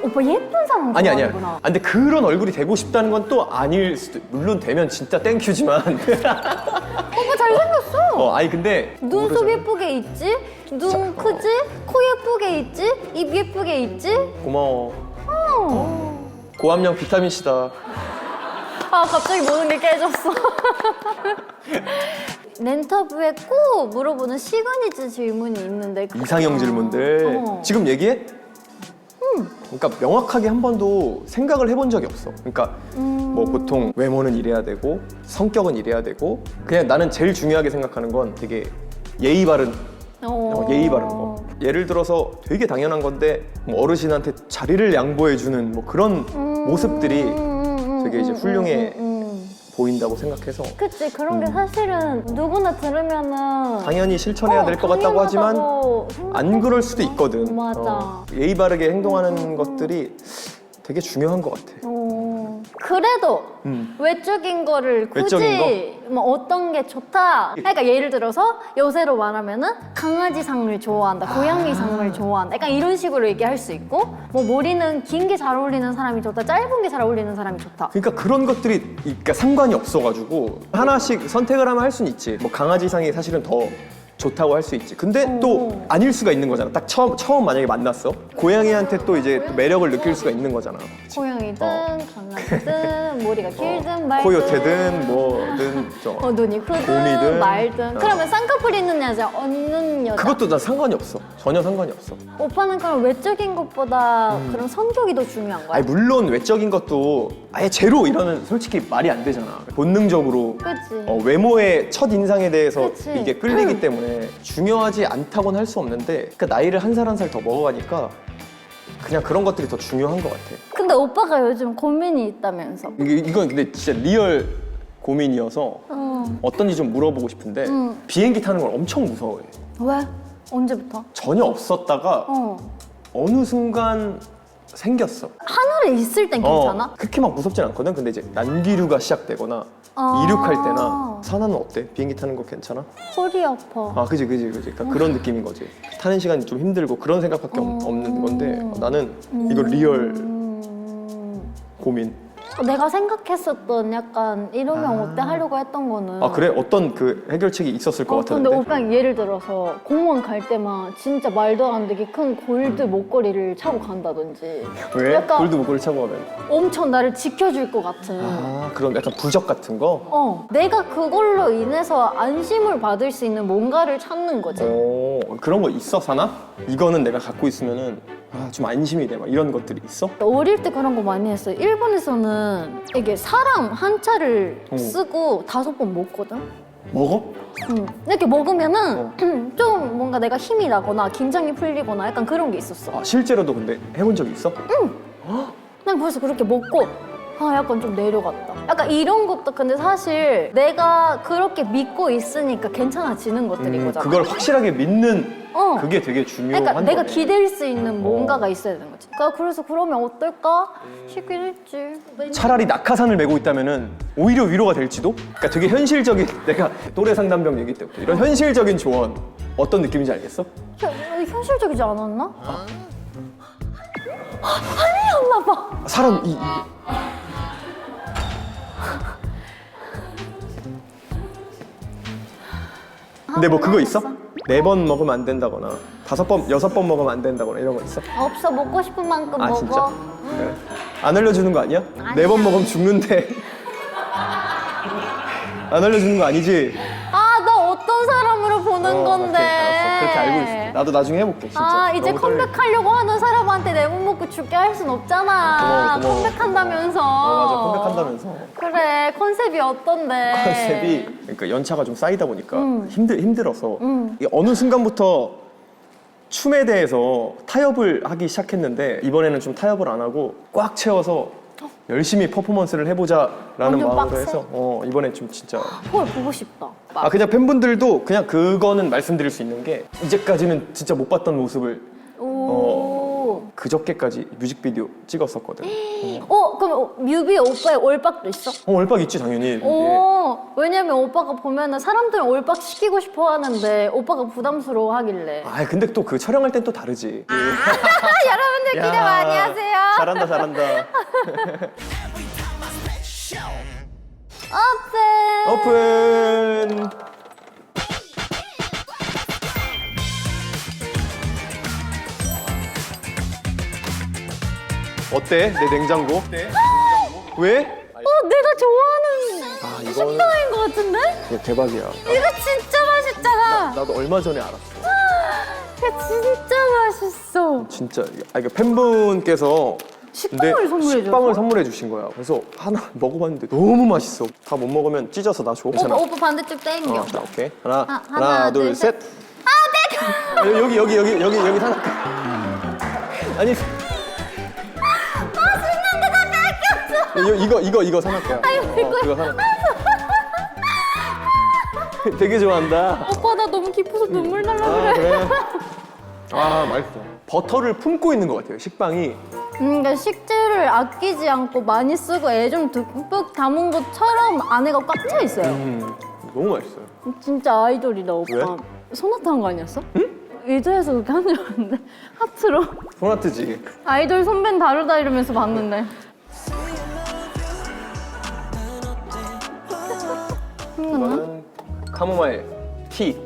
오빠 예쁜 사람 아니야. 좋아하는구나. 근데 그런 얼굴이 되고 싶다는 건 또 아닐 수도. 물론 되면 진짜 땡큐지만. 오빠 잘생겼어. 근데 눈썹 예쁘게 있지? 눈 크지? 코 예쁘게 있지? 입 예쁘게 있지? 고마워. 고함량 비타민 C다. 갑자기 모든 게 깨졌어. 렌터뷰에 꼭 물어보는 시그니처 질문이 있는데 이상형 질문들 지금 얘기해? 그러니까 명확하게 한 번도 생각을 해본 적이 없어. 그러니까 뭐 보통 외모는 이래야 되고 성격은 이래야 되고 그냥 나는 제일 중요하게 생각하는 건 되게 예의 바른 거. 예를 들어서 되게 당연한 건데 뭐 어르신한테 자리를 양보해주는 뭐 그런 모습들이 되게 이제 훌륭해 보인다고 생각해서 그치, 그런 게 사실은 누구나 들으면은 당연히 실천해야 될 것 같다고 하지만 안 그럴 수도 있거든. 맞아. 예의 바르게 행동하는 것들이 되게 중요한 것 같아. 그래도 외적인 거를 굳이 외적인 뭐 어떤 게 좋다. 그러니까 예를 들어서 여세로 말하면은 강아지상을 좋아한다, 고양이상을 좋아한다. 약간 이런 식으로 얘기할 수 있고, 뭐 머리는 긴 게 잘 어울리는 사람이 좋다, 짧은 게 잘 어울리는 사람이 좋다. 그러니까 그런 것들이 그러니까 상관이 없어가지고 하나씩 선택을 하면 할 수는 있지. 뭐 강아지상이 사실은 더 좋다고 할 수 있지. 근데 또 아닐 수가 있는 거잖아. 딱 처음 만약에 만났어. 고양이한테 또 이제 또 매력을 느낄 수가 있는 거잖아. 고양이든 강아지든 머리가 길든 말든 코요테든 뭐든 눈이 크든 곰이든. 말든. 그러면 쌍꺼풀 있는 여자 없는 여자. 그것도 나 상관이 없어. 전혀 상관이 없어. 오빠는 그럼 외적인 것보다 그런 성격이 더 중요한 거야? 아니 물론 외적인 것도 아예 제로 이러면 솔직히 말이 안 되잖아. 본능적으로 그치. 외모의 첫 인상에 대해서 그치. 이게 끌리기 때문에 중요하지 않다고는 할 수 없는데 그러니까 나이를 한 살 한 살 더 먹어가니까 그냥 그런 것들이 더 중요한 것 같아. 근데 오빠가 요즘 고민이 있다면서. 이건 근데 진짜 리얼 고민이어서 어떤지 좀 물어보고 싶은데 비행기 타는 걸 엄청 무서워해. 왜? 언제부터? 전혀 없었다가 어느 순간 생겼어. 하늘에 있을 땐 괜찮아? 그렇게 막 무섭진 않거든. 근데 이제 난기류가 시작되거나 이륙할 때나 사나는 어때? 비행기 타는 거 괜찮아? 허리 아파. 아 그지. 그러니까 그런 느낌인 거지. 타는 시간이 좀 힘들고 그런 생각밖에 없는 건데 나는 이거 리얼 고민. 내가 생각했었던 약간 이러면 어때 하려고 했던 거는. 아 그래? 어떤 그 해결책이 있었을 것 근데 같았는데. 오빠 예를 들어서 공원 갈 때만 진짜 말도 안 되게 큰 골드 목걸이를 차고 간다든지. 왜? 약간 골드 목걸이 차고 가면? 엄청 나를 지켜줄 것 같은. 그런 약간 부적 같은 거? 내가 그걸로 인해서 안심을 받을 수 있는 뭔가를 찾는 거지. 그런 거 있어 사나? 이거는 내가 갖고 있으면은 좀 안심이 돼. 막 이런 것들이 있어? 어릴 때 그런 거 많이 했어요. 일본에서는 이게 사람 한자를 쓰고 5번 먹거든. 먹어? 이렇게 먹으면은 좀 뭔가 내가 힘이 나거나 긴장이 풀리거나 약간 그런 게 있었어. 실제로도 근데 해본 적이 있어? 난 그래서 그렇게 먹고 약간 좀 내려갔다. 약간 이런 것도 근데 사실 내가 그렇게 믿고 있으니까 괜찮아지는 것들인 거잖아. 그걸 확실하게 믿는 그게 되게 중요한 그러니까 내가 거네. 기댈 수 있는 뭔가가 있어야 되는 거지. 그래서 그러면 어떨까 싶긴 했지. 차라리 낙하산을 메고 있다면은 오히려 위로가 될지도? 그러니까 되게 현실적인 내가 또래 상담병 얘기 때부터 이런 현실적인 조언 어떤 느낌인지 알겠어? 현실적이지 않았나? 아니었나 봐. 사람 근데 뭐 그거 있어? 4번 먹으면 안 된다거나 5번, 6번 먹으면 안 된다거나 이런 거 있어? 없어. 먹고 싶은 만큼 먹어. 진짜? 그래. 안 알려주는 거 아니야? 아니야. 4번 먹으면 죽는데 안 알려주는 거 아니지? 나 어떤 사람으로 보는 건데. 오케이, 알았어. 그렇게 알고 있어. 나도 나중에 해볼게 진짜. 이제 너무 떨려. 컴백하려고 하는 사람한테 내 몸 먹고 죽게 할 순 없잖아. 고마워. 컴백한다면서. 맞아 컴백한다면서. 그래, 컨셉이 어떤데? 컨셉이 그러니까 연차가 좀 쌓이다 보니까 힘들어서 이게 어느 순간부터 춤에 대해서 타협을 하기 시작했는데 이번에는 좀 타협을 안 하고 꽉 채워서 열심히 퍼포먼스를 해보자라는 완전 마음으로 빡세? 해서 이번에 좀 진짜 헐, 보고 싶다. 그냥 팬분들도 그냥 그거는 말씀드릴 수 있는 게 이제까지는 진짜 못 봤던 모습을 그저께까지 뮤직비디오 찍었었거든. 그럼 뮤비 오빠의 올박도 있어? 올박 있지 당연히. 왜냐면 오빠가 보면은 사람들은 올박 시키고 싶어 하는데 오빠가 부담스러워 하길래. 근데 또 그 촬영할 땐 또 다르지. 여러분들 기대 야, 많이 하세요. 잘한다. 오픈. 오픈. 어때? 내 냉장고? 왜? 내가 좋아하는 이거는 식당인 것 같은데? 이거 대박이야. 이거 진짜 맛있잖아. 나도 얼마 전에 알았어. 이거 진짜 맛있어. 진짜. 이거 팬분께서 식빵을 선물해 줬어? 식빵을 선물해 주신 거야. 그래서 하나 먹어봤는데 너무 맛있어. 다 못 먹으면 찢어서 나 줘. 오빠 반대쪽 땡겨. 자, 오케이. 하나, 하나, 둘, 둘, 셋. 여기 하나. 아니. 맛있는데 다 뺏겼어. 이거 사놓을 거야. 그거 사놓을 거야. 되게 좋아한다. 오빠 나 너무 기뻐서 눈물 날라 그래. 그래. 맛있어. 버터를 품고 있는 것 같아요. 식빵이 그러니까 식재료를 아끼지 않고 많이 쓰고 애 좀 듬뿍 담은 것처럼 안에가 꽉 차 있어요. 너무 맛있어요. 진짜 아이돌이다 오빠. 왜? 소나타 한 거 아니었어? 응? 의도해서 그렇게 하는 줄 알았는데 하트로 소나트지. 아이돌 선배는 다르다 이러면서 봤는데. 이거는 카모마일 티.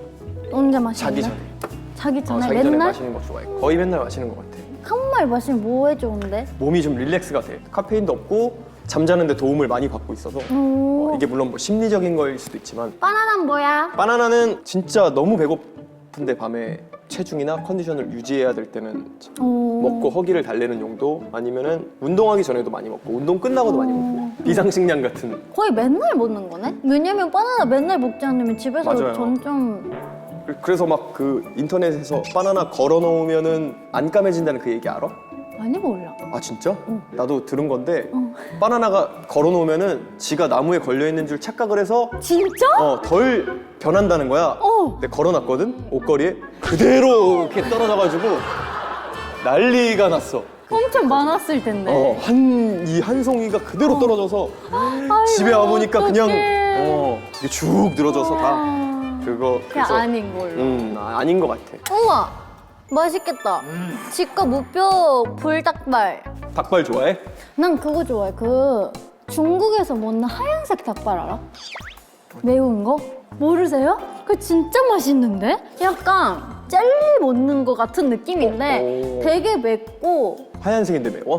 언제 마시는데? 자기 전에. 자기 전에 자기 전에 맨날? 마시는 거 좋아해. 거의 맨날 마시는 것 같아. 카모마일 마시면 뭐에 좋은데? 몸이 좀 릴렉스가 돼. 카페인도 없고 잠자는데 도움을 많이 받고 있어서 오. 이게 물론 뭐 심리적인 거일 수도 있지만 바나나는 뭐야? 바나나는 진짜 너무 배고픈데 밤에 체중이나 컨디션을 유지해야 될 때는 오. 먹고 허기를 달래는 용도 아니면은 운동하기 전에도 많이 먹고 운동 끝나고도 많이 먹고 비상식량 같은. 거의 맨날 먹는 거네? 왜냐면 바나나 맨날 먹지 않으면 집에서 맞아요. 전 좀 그래서 막 그 인터넷에서 바나나 걸어 놓으면은 안 까매진다는 그 얘기 알아? 많이 몰라. 아 진짜? 나도 들은 건데 바나나가 걸어 놓으면은 지가 나무에 걸려 있는 줄 착각을 해서 진짜? 덜 변한다는 거야. 어. 근데 걸어놨거든 옷걸이에 그대로 이렇게 떨어져가지고 난리가 났어. 엄청 많았을 텐데. 이 한 송이가 그대로 떨어져서 아이고, 집에 와 보니까 그냥 어떡해. 이게 쭉 늘어져서 다 그거 그냥 아닌 걸로. 아닌 것 같아. 우와, 맛있겠다. 집거 무뼈 불닭발. 닭발 좋아해? 난 그거 좋아해. 그 중국에서 먹는 하얀색 닭발 알아? 매운 거? 모르세요? 그거 진짜 맛있는데? 약간 젤리 먹는 거 같은 느낌인데 오. 되게 맵고 하얀색인데 매워?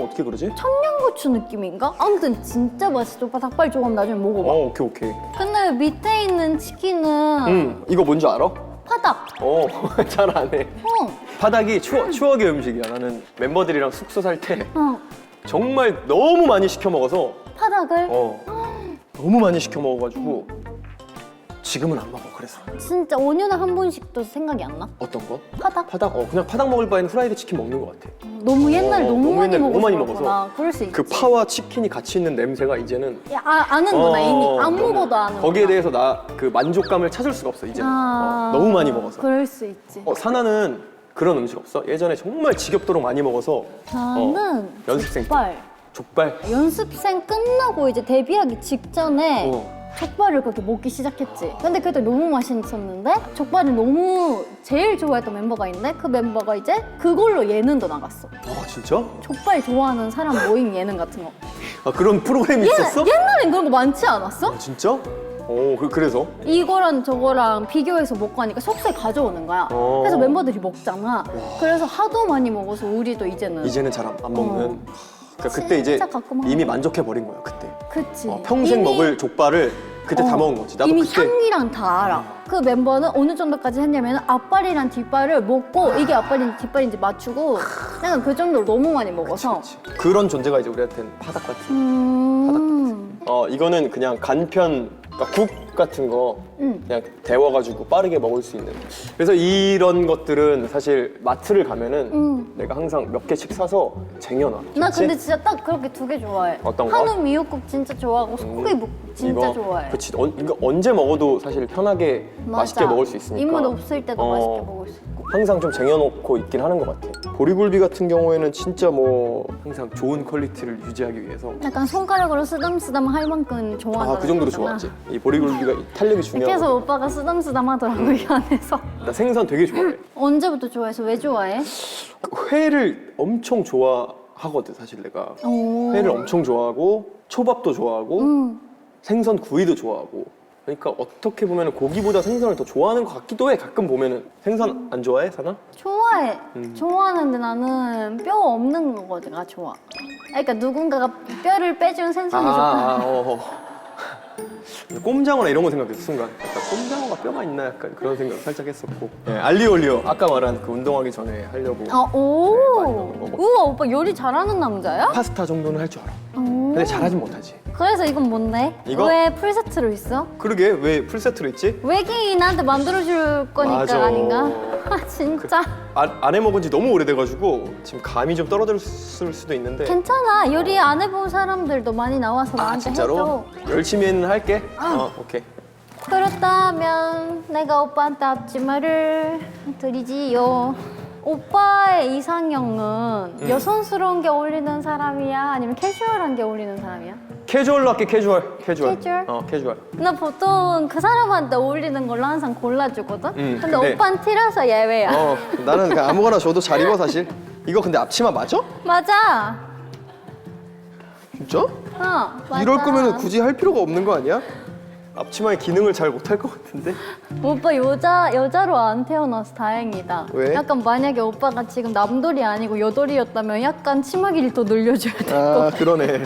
어떻게 그러지? 청양고추 느낌인가? 아무튼 진짜 맛있어. 오빠 닭발 좋아하면 나중에 먹어봐. 오케이. 근데 밑에 있는 치킨은 이거 뭔지 알아? 파닭. 잘 안 해. 어. 바닥이 추억의 음식이야. 나는 멤버들이랑 숙소 살 때 어. 정말 너무 많이 시켜 먹어서 파닭을 너무 많이 시켜 먹어가지고 지금은 안 먹어. 그래서 진짜 5년에 한 번씩도 생각이 안 나? 어떤 거? 파닭? 파닭? 그냥 파닭 먹을 바에는 후라이드 치킨 먹는 것 같아. 너무 옛날 너무 너무 많이 옛날 너무 많이 먹어서 그렇구나. 그럴 수 있지. 그 파와 치킨이 같이 있는 냄새가 이제는 야, 아는구나 이미. 안 먹어도 아는. 거기에 대해서 나 그 만족감을 찾을 수가 없어 이제는. 너무 많이 먹어서. 그럴 수 있지. 사나는 그런 음식 없어? 예전에 정말 지겹도록 많이 먹어서 나는 연습생 때. 족발. 족발? 연습생 끝나고 이제 데뷔하기 직전에 족발을 그렇게 먹기 시작했지. 근데 그때 너무 맛있었는데 족발을 너무 제일 좋아했던 멤버가 있는데 그 멤버가 이제 그걸로 예능도 나갔어. 아 진짜? 족발 좋아하는 사람 모임 예능 같은 거. 그런 프로그램이 있었어? 옛날엔 그런 거 많지 않았어? 진짜? 그래서? 이거랑 저거랑 비교해서 먹고 하니까 속세 가져오는 거야. 그래서 멤버들이 먹잖아. 그래서 하도 많이 먹어서 우리도 이제는 이제는 잘 안 먹는. 그러니까 그때 이제 진짜 가끔 이미 하는 만족해버린 거야 그때. 그치. 평생 이미- 먹을 족발을 그때 다 먹은 거지. 나도 이미 그때 향이랑 다 알아. 그 멤버는 어느 정도까지 했냐면 앞발이랑 뒷발을 먹고 이게 앞발인지 뒷발인지 맞추고 약간 그 정도로 너무 많이 먹어서. 그런 존재가 이제 우리한테는 파닭 같은. 이거는 그냥 간편, 그러니까 국 같은 거 그냥 데워가지고 빠르게 먹을 수 있는. 그래서 이런 것들은 사실 마트를 가면은 내가 항상 몇 개씩 사서 쟁여놔. 나 김치? 근데 진짜 딱 그렇게 두 개 좋아해. 어떤 거? 한우 미역국 진짜 좋아하고 소고기국 진짜 이거, 좋아해. 그치. 이거 언제 먹어도 사실 편하게 맞아. 맛있게 먹을 수 있으니까. 이모도 없을 때도 맛있게 먹을 수 있고. 항상 좀 쟁여놓고 있긴 하는 것 같아. 보리굴비 같은 경우에는 진짜 뭐 항상 좋은 퀄리티를 유지하기 위해서 약간 손가락으로 쓰담쓰담 할 만큼 좋아한다. 그 정도로 좋아하지. 이 보리굴비가 탄력이 중요하고. 그래서 오빠가 쓰담쓰담 하더라고 이 안에서. 나 생선 되게 좋아해. 언제부터 좋아해서 왜 좋아해? 회를 엄청 좋아하거든 사실 내가. 오. 회를 엄청 좋아하고 초밥도 좋아하고 생선 구이도 좋아하고. 그러니까 어떻게 보면 고기보다 생선을 더 좋아하는 것 같기도 해. 가끔 보면은. 생선 안 좋아해, 사나? 좋아해. 좋아하는데 나는 뼈 없는 거가 좋아. 그러니까 누군가가 뼈를 빼준 생선이 좋다. 꼼장어나 이런 거 생각했어 순간. 약간 꼼장어가 뼈가 있나 약간 그런 생각 살짝 했었고. 알리올리오 아까 말한 그 운동하기 전에 하려고. 오. 많이 먹어. 우와 오빠 요리 잘하는 남자야? 파스타 정도는 할 줄 알아. 오. 근데 잘하진 못하지. 그래서 이건 뭔데? 이거? 왜 풀세트로 있어? 그러게 왜 풀세트로 있지? 외계인한테 만들어줄 거니까 맞아. 아닌가? 아 진짜? 안 해먹은 지 너무 오래돼가지고 지금 감이 좀 떨어졌을 수도 있는데. 괜찮아. 요리 안 해본 사람들도 많이 나와서 나한테 진짜로? 해줘. 열심히는 할게. 오케이. 그렇다면 내가 오빠한테 앞치마를 드리지요. 오빠의 이상형은 여성스러운 게 어울리는 사람이야? 아니면 캐주얼한 게 어울리는 사람이야? 캐주얼로 할게. 캐주얼. 캐주얼? 캐주얼. 나 보통 그 사람한테 어울리는 걸로 항상 골라주거든? 근데 근데- 오빠는 티라서 예외야. 나는 그냥 아무거나 줘도 잘 입어 사실. 이거 근데 앞치마 맞아? 맞아. 진짜? 맞아. 이럴 거면 굳이 할 필요가 없는 거 아니야? 앞치마의 기능을 잘 못할 것 같은데? 오빠 여자로 안 태어나서 다행이다. 왜? 약간 만약에 오빠가 지금 남돌이 아니고 여돌이였다면 약간 치마 길이 더 늘려줘야 돼. 아 그러네.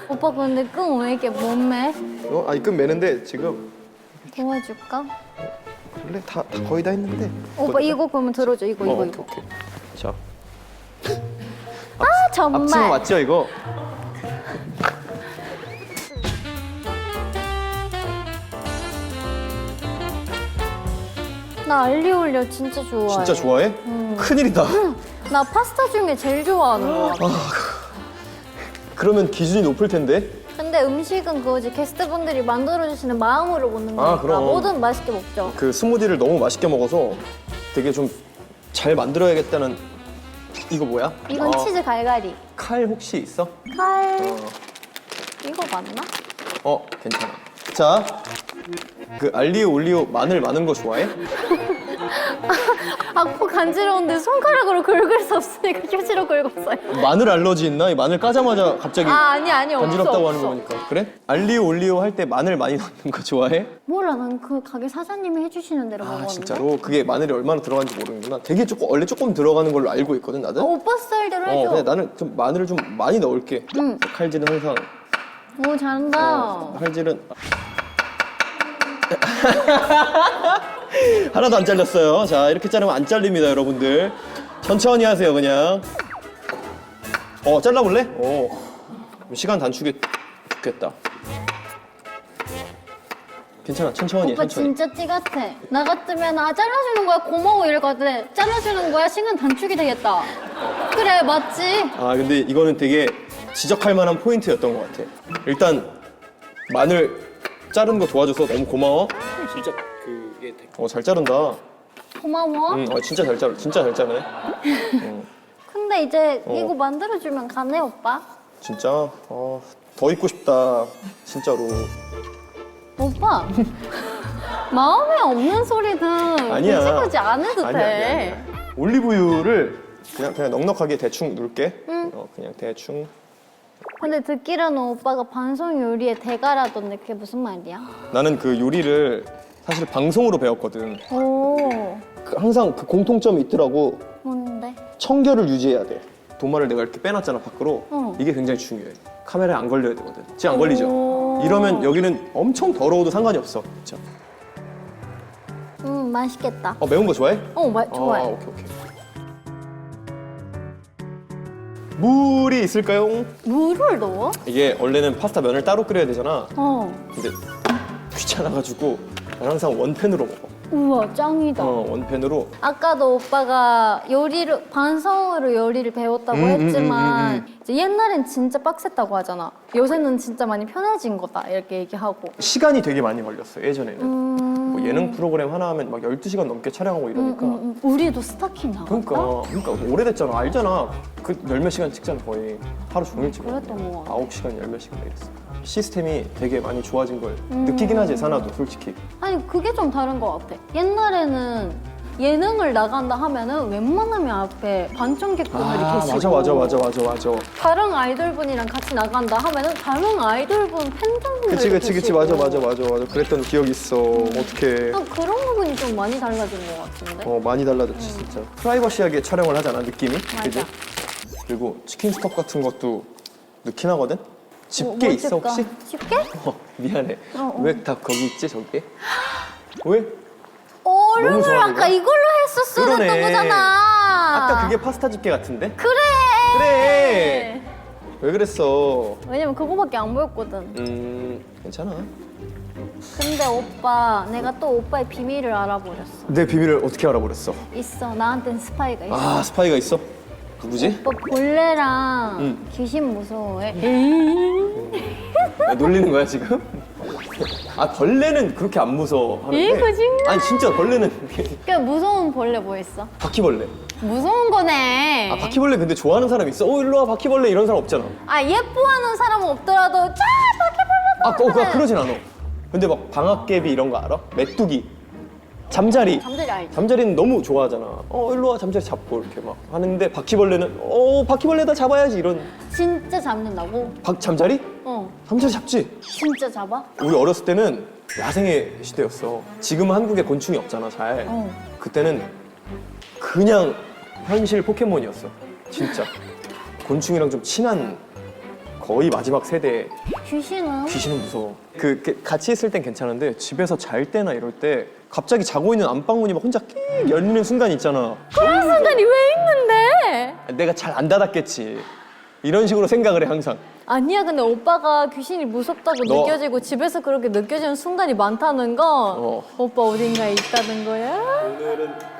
오빠 근데 끈 왜 이렇게 몸매? 아니 끈 매는데 지금 도와줄까? 원래 다 거의 다 했는데. 오빠 이거 그러면 들어줘. 이거. 오케이. 자, 아 정말. 앞치마 맞죠 이거? 나 알리올리오 진짜 좋아해. 진짜 좋아해? 큰일이다. 나 파스타 중에 제일 좋아하는 거 같아. 그러면 기준이 높을 텐데. 근데 음식은 그거지. 게스트분들이 만들어주시는 마음으로 먹는 거니까 그럼. 뭐든 맛있게 먹죠. 그 스무디를 너무 맛있게 먹어서 되게 좀 잘 만들어야겠다는. 이거 뭐야? 이건 치즈 갈갈이. 칼 혹시 있어? 칼... 이거 맞나? 괜찮아. 자, 그 알리오 올리오 마늘 많은 거 좋아해? 코 간지러운데 손가락으로 긁을 수 없으니까 휴지로 긁었어요. 마늘 알러지 있나? 이 마늘 까자마자 갑자기 아니 간지럽다고 없어. 하는 거니까. 그래? 알리오 올리오 할 때 마늘 많이 넣는 거 좋아해? 몰라, 난 그 가게 사장님이 해주시는 대로 먹었는데. 진짜로? 그게 마늘이 얼마나 들어가는지 모르는구나. 되게 원래 조금 들어가는 걸로 알고 있거든, 나는. 오빠 스타일대로 해줘. 근데 나는 좀 마늘을 좀 많이 넣을게. 칼질은 항상. 오 잘한다. 칼질은 하나도 안 잘렸어요. 자, 이렇게 자르면 안 잘립니다, 여러분들. 천천히 하세요, 그냥. 잘라볼래? 시간 단축이 좋겠다. 괜찮아, 천천히 해, 오빠 천천히. 진짜 띠 같아. 나 같으면 잘라주는 거야 고마워 이럴 것 같아. 잘라주는 거야 시간 단축이 되겠다. 그래 맞지? 근데 이거는 되게 지적할 만한 포인트였던 것 같아. 일단 마늘 자르는 거 도와줘서 너무 고마워. 진짜 그게 잘 자른다. 고마워. 진짜 잘 자르네. 근데 이제 이거 만들어주면 가네 오빠? 진짜 더 입고 싶다, 진짜로. 오빠 마음에 없는 소리는 아니야. 굳이 안 해도 돼. 아니야. 올리브유를 그냥 넉넉하게 대충 넣을게. 그냥 대충. 근데 듣기로는 오빠가 방송 요리의 대가라던데 그게 무슨 말이야? 나는 그 요리를 사실 방송으로 배웠거든. 오 항상 그 공통점이 있더라고. 뭔데? 청결을 유지해야 돼. 도마를 내가 이렇게 빼놨잖아, 밖으로. 이게 굉장히 중요해. 카메라에 안 걸려야 되거든. 지금 안 걸리죠? 오. 이러면 여기는 엄청 더러워도 상관이 없어. 그쵸? 맛있겠다. 매운 거 좋아해? 좋아해. 오케이. 물이 있을까요? 물을 넣어? 이게 원래는 파스타 면을 따로 끓여야 되잖아. 근데 귀찮아가지고 난 항상 원팬으로 먹어. 우와 짱이다. 원팬으로. 아까도 오빠가 방송으로 요리를 배웠다고 했지만 이제 옛날엔 진짜 빡셌다고 하잖아. 요새는 진짜 많이 편해진 거다 이렇게 얘기하고. 시간이 되게 많이 걸렸어, 예전에는. 뭐 예능 프로그램 하나 하면 막 12시간 넘게 촬영하고 이러니까. 우리도 스타킹 나갔다? 그러니까 오래됐잖아. 알잖아. 그 열 몇 시간 찍잖아, 거의. 하루 종일 찍어. 그랬던 거 같아. 9시간, 열 몇 시간 이랬어. 시스템이 되게 많이 좋아진 걸 느끼긴 하지, 사나도 솔직히. 아니 그게 좀 다른 것 같아. 옛날에는 예능을 나간다 하면은 웬만하면 앞에 관청객분들이 계시고 맞아. 다른 아이돌분이랑 같이 나간다 하면은 다른 아이돌분 팬분들이 그치 계시고 맞아. 그랬던 기억이 있어. 어떡해. 그런 부분이 좀 많이 달라진 것 같은데. 많이 달라졌지 진짜. 프라이버시하게 촬영을 하잖아, 느낌이. 그지? 맞아. 그리고 치킨 스톡 같은 것도 넣긴 하거든? 집게 뭐 있어, 찍을까? 혹시? 집게? 미안해. 왜 다 거기 있지, 저게? 왜? 얼음을 좋아하는 아까 거야? 이걸로 했었어야 그러네. 됐던 거잖아. 아까 그게 파스타 집게 같은데? 그래. 왜 그랬어? 왜냐면 그거밖에 안 보였거든. 괜찮아. 근데 오빠, 내가 또 오빠의 비밀을 알아버렸어. 내 비밀을 어떻게 알아버렸어? 있어. 나한텐 스파이가 있어. 스파이가 있어? 누구지? 오빠 벌레랑 귀신 무서워해. 야, 놀리는 거야, 지금? 아 벌레는 그렇게 안 무서워하는데. 이 거짓말. 아니 진짜 벌레는 그러니까 무서운 벌레 뭐 있어? 바퀴벌레. 무서운 거네. 아 바퀴벌레 근데 좋아하는 사람 있어? 일로 와 바퀴벌레 이런 사람 없잖아. 아, 예뻐하는 사람은 없더라도 쫙 바퀴벌레 그러진 않아. 근데 막 방앗개비 이런 거 알아? 메뚜기, 잠자리. 잠들이 알지? 잠자리는 너무 좋아하잖아. 일로 와 잠자리 잡고 이렇게 막 하는데 바퀴벌레는 바퀴벌레다 잡아야지 이런. 진짜 잡는다고? 잠자리? 어. 잠자리 잡지. 진짜 잡아? 우리 어렸을 때는 야생의 시대였어. 지금은 한국에 곤충이 없잖아 잘. 어. 그때는 그냥 현실 포켓몬이었어. 진짜. 곤충이랑 좀 친한 거의 마지막 세대. 귀신은? 귀신은 무서워. 같이 있을 땐 괜찮은데 집에서 잘 때나 이럴 때 갑자기 자고 있는 안방문이 막 혼자 끼 열리는 순간 있잖아. 그런 순간이 왜 있는데? 내가 잘 안 닫았겠지. 이런 식으로 생각을 해 항상. 아니야, 근데 오빠가 귀신이 무섭다고 너- 느껴지고 집에서 그렇게 느껴지는 순간이 많다는 건 오빠 어딘가에 있다는 거야?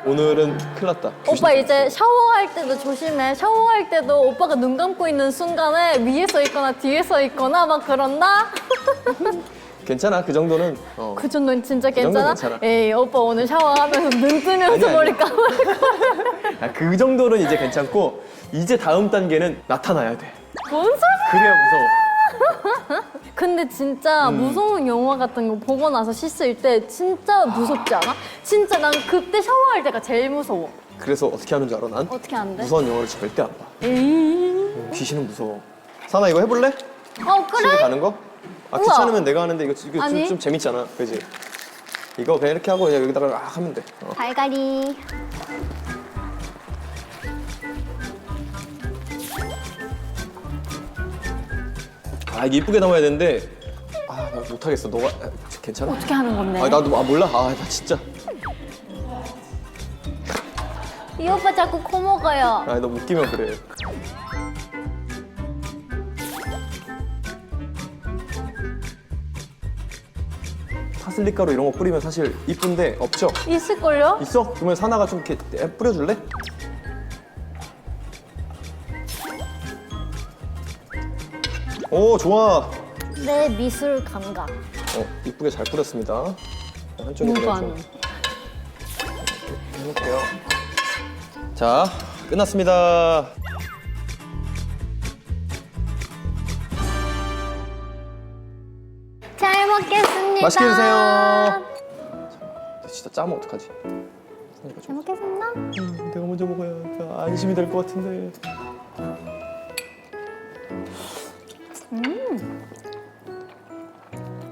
오늘은 큰일 났다. 오빠 이제 샤워할 때도 조심해. 샤워할 때도 오빠가 눈 감고 있는 순간에 위에 서 있거나 뒤에 서 있거나 막 그런다? 괜찮아 그 정도는. 그 정도는 진짜 정도는 괜찮아? 괜찮아. 에이, 오빠 오늘 샤워하면서 눈 뜨면서 아니야, 머리 아니야. 감을 그 정도는 이제 괜찮고 이제 다음 단계는 나타나야 돼. 뭔 소리야? 그래야 무서워. 근데 진짜 무서운 영화 같은 거 보고 나서 씻을 때 진짜 무섭지 않아? 진짜 난 그때 샤워할 때가 제일 무서워. 그래서 어떻게 하는 줄 알아? 난 어떻게 하는데? 무서운 영화를 절대 안 봐. 에이. 귀신은 무서워. 사나 이거 해볼래? 집에 그래? 가는 거? 우와. 귀찮으면 내가 하는데 이거 아니. 좀 재밌잖아. 그지? 이거 그냥 이렇게 하고 그냥 여기다가 하면 돼. 갈갈이. 이게 이쁘게 나와야 되는데 나 못하겠어. 너가 괜찮아? 어떻게 하는 건데? 나도 몰라. 나 진짜. 이 오빠 자꾸 코 먹어요. 너 웃기면 그래. 파슬리 가루 이런 거 뿌리면 사실 이쁜데 없죠? 있을걸요? 있어? 그러면 사나가 좀 이렇게 뿌려줄래? 오 좋아. 내 미술 감각. 이쁘게 잘 뿌렸습니다. 한쪽에 무관. 해볼게요. 자 끝났습니다. 잘 먹겠습니다. 맛있게 드세요. 진짜 짜면 어떡하지? 잘 먹겠습니다. 내가 먼저 먹어야 안심이 될 것 같은데.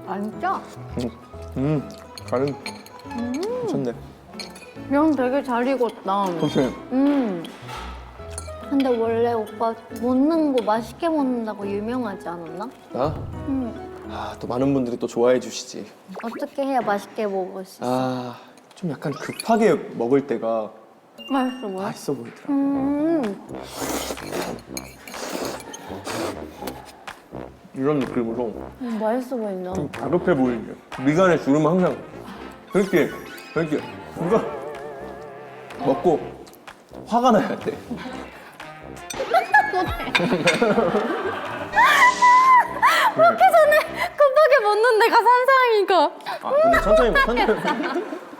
안 짜? 간은 괜찮네. 면 되게 잘 익었다. 그래. 근데 원래 오빠 먹는 거 맛있게 먹는다고 유명하지 않았나? 나? 또 많은 분들이 또 좋아해 주시지. 어떻게 해야 맛있게 먹을 수 있어? 좀 약간 급하게 먹을 때가 맛있어 보여? 맛있어 보이더라. 이런 느낌으로 맛있어 보인다. 좀 다급해 보이게. 미간에 주름은 항상 그렇게 뭔가 먹고 화가 나야 돼. 먹기 전에 급하게 먹는 내가 산사람이니까. 근데 천천히.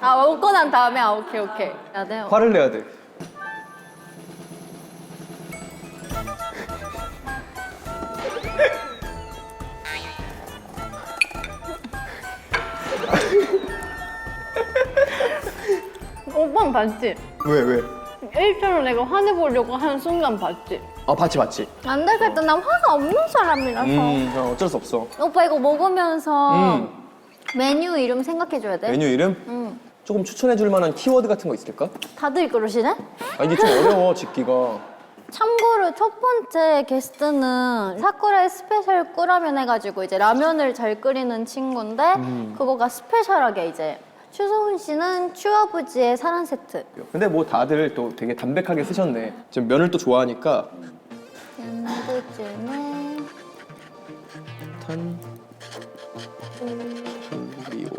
먹고 난 다음에 오케이. 해야 돼요. 화를 내야 돼. 오빠는 봤지? 왜? 일처럼 내가 화내보려고 하는 순간 봤지? 봤지. 안 되겠다. 난 화가 없는 사람이라서. 어쩔 수 없어. 오빠 이거 먹으면서 메뉴 이름 생각해줘야 돼. 메뉴 이름? 조금 추천해줄 만한 키워드 같은 거 있을까? 다들 그러시네? 이게 좀 어려워, 짓기가. 참고로 첫 번째 게스트는 사쿠라의 스페셜 꿀라면 해가지고 이제 라면을 잘 끓이는 친구인데 그거가 스페셜하게 이제 추소훈 씨는 추아부지의 사랑 세트. 근데 뭐 다들 또 되게 담백하게 쓰셨네. 지금 면을 또 좋아하니까. 연두찜에 올리오.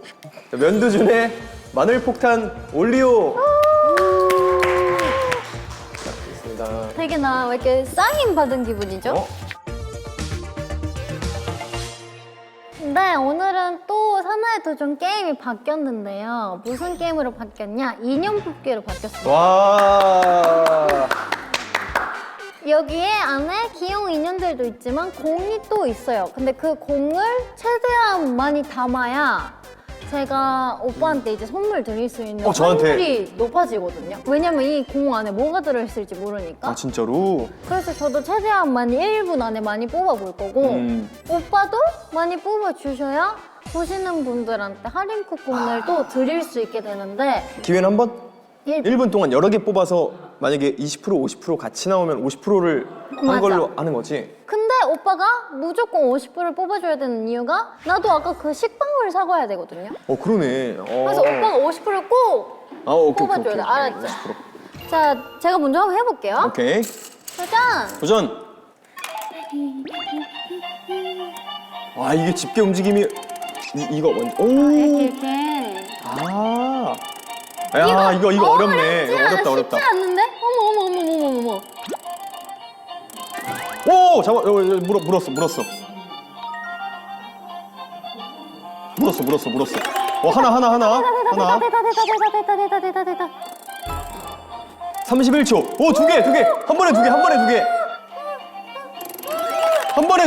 면두준의 마늘 폭탄 올리오. 알겠습니다. 되게 나 왜 이렇게 쌍임 받은 기분이죠? 네, 오늘은 또 사나이 도전 게임이 바뀌었는데요. 무슨 게임으로 바뀌었냐? 인형 뽑기로 바뀌었어요. 와. 여기에 안에 귀여운 인형들도 있지만 공이 또 있어요. 근데 그 공을 최대한 많이 담아야 제가 오빠한테 이제 선물 드릴 수 있는 저한테? 확률이 높아지거든요. 왜냐면 이 공 안에 뭐가 들어있을지 모르니까. 아 진짜로? 그래서 저도 최대한 많이 1분 안에 많이 뽑아볼 거고 오빠도 많이 뽑아주셔야 보시는 분들한테 할인 쿠폰을 또 드릴 수 있게 되는데 기회는 한 번? 1분 1분 동안 여러 개 뽑아서 만약에 20% 50% 같이 나오면 50%를 한 맞아. 걸로 하는 거지? 근데 오빠가 무조건 50%를 뽑아줘야 되는 이유가 나도 아까 그 식빵을 사가야 되거든요. 그러네. 그래서 오빠가 50%를 꼭 오케이, 뽑아줘야 돼. 알았지? 자, 제가 먼저 한번 해볼게요. 오케이. 도전! 도전! 와, 이게 집게 움직임이 이거 먼저. 오! 이렇게. 아. 야, 이거 어렵네. 이거 어렵다. 쉽지 않는데? 어머. 오! 잡아. 물었어. 하나. 됐다. 31초. 오, 두 개. 한 번에 두 개. 한 번에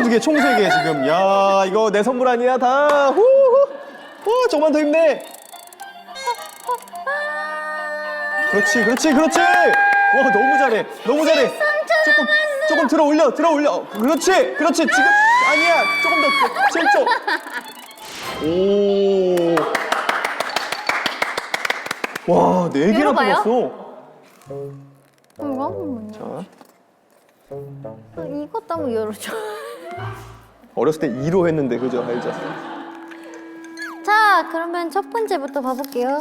두 개. 총 3개 지금. 야, 이거 내 선물 아니야, 다. 후후. 조금만 더 힘내. 그렇지. 와, 너무 잘해. 조금 들어 올려. 그렇지. 지금 아니야. 조금 더. 7초. 오. 와, 4개나 열어봐요? 뽑았어. 이거 뭐냐? 자, 이것도 한번 열어줘. 어렸을 때 2로 했는데 그죠, 알죠? 자, 그러면 첫 번째부터 봐볼게요.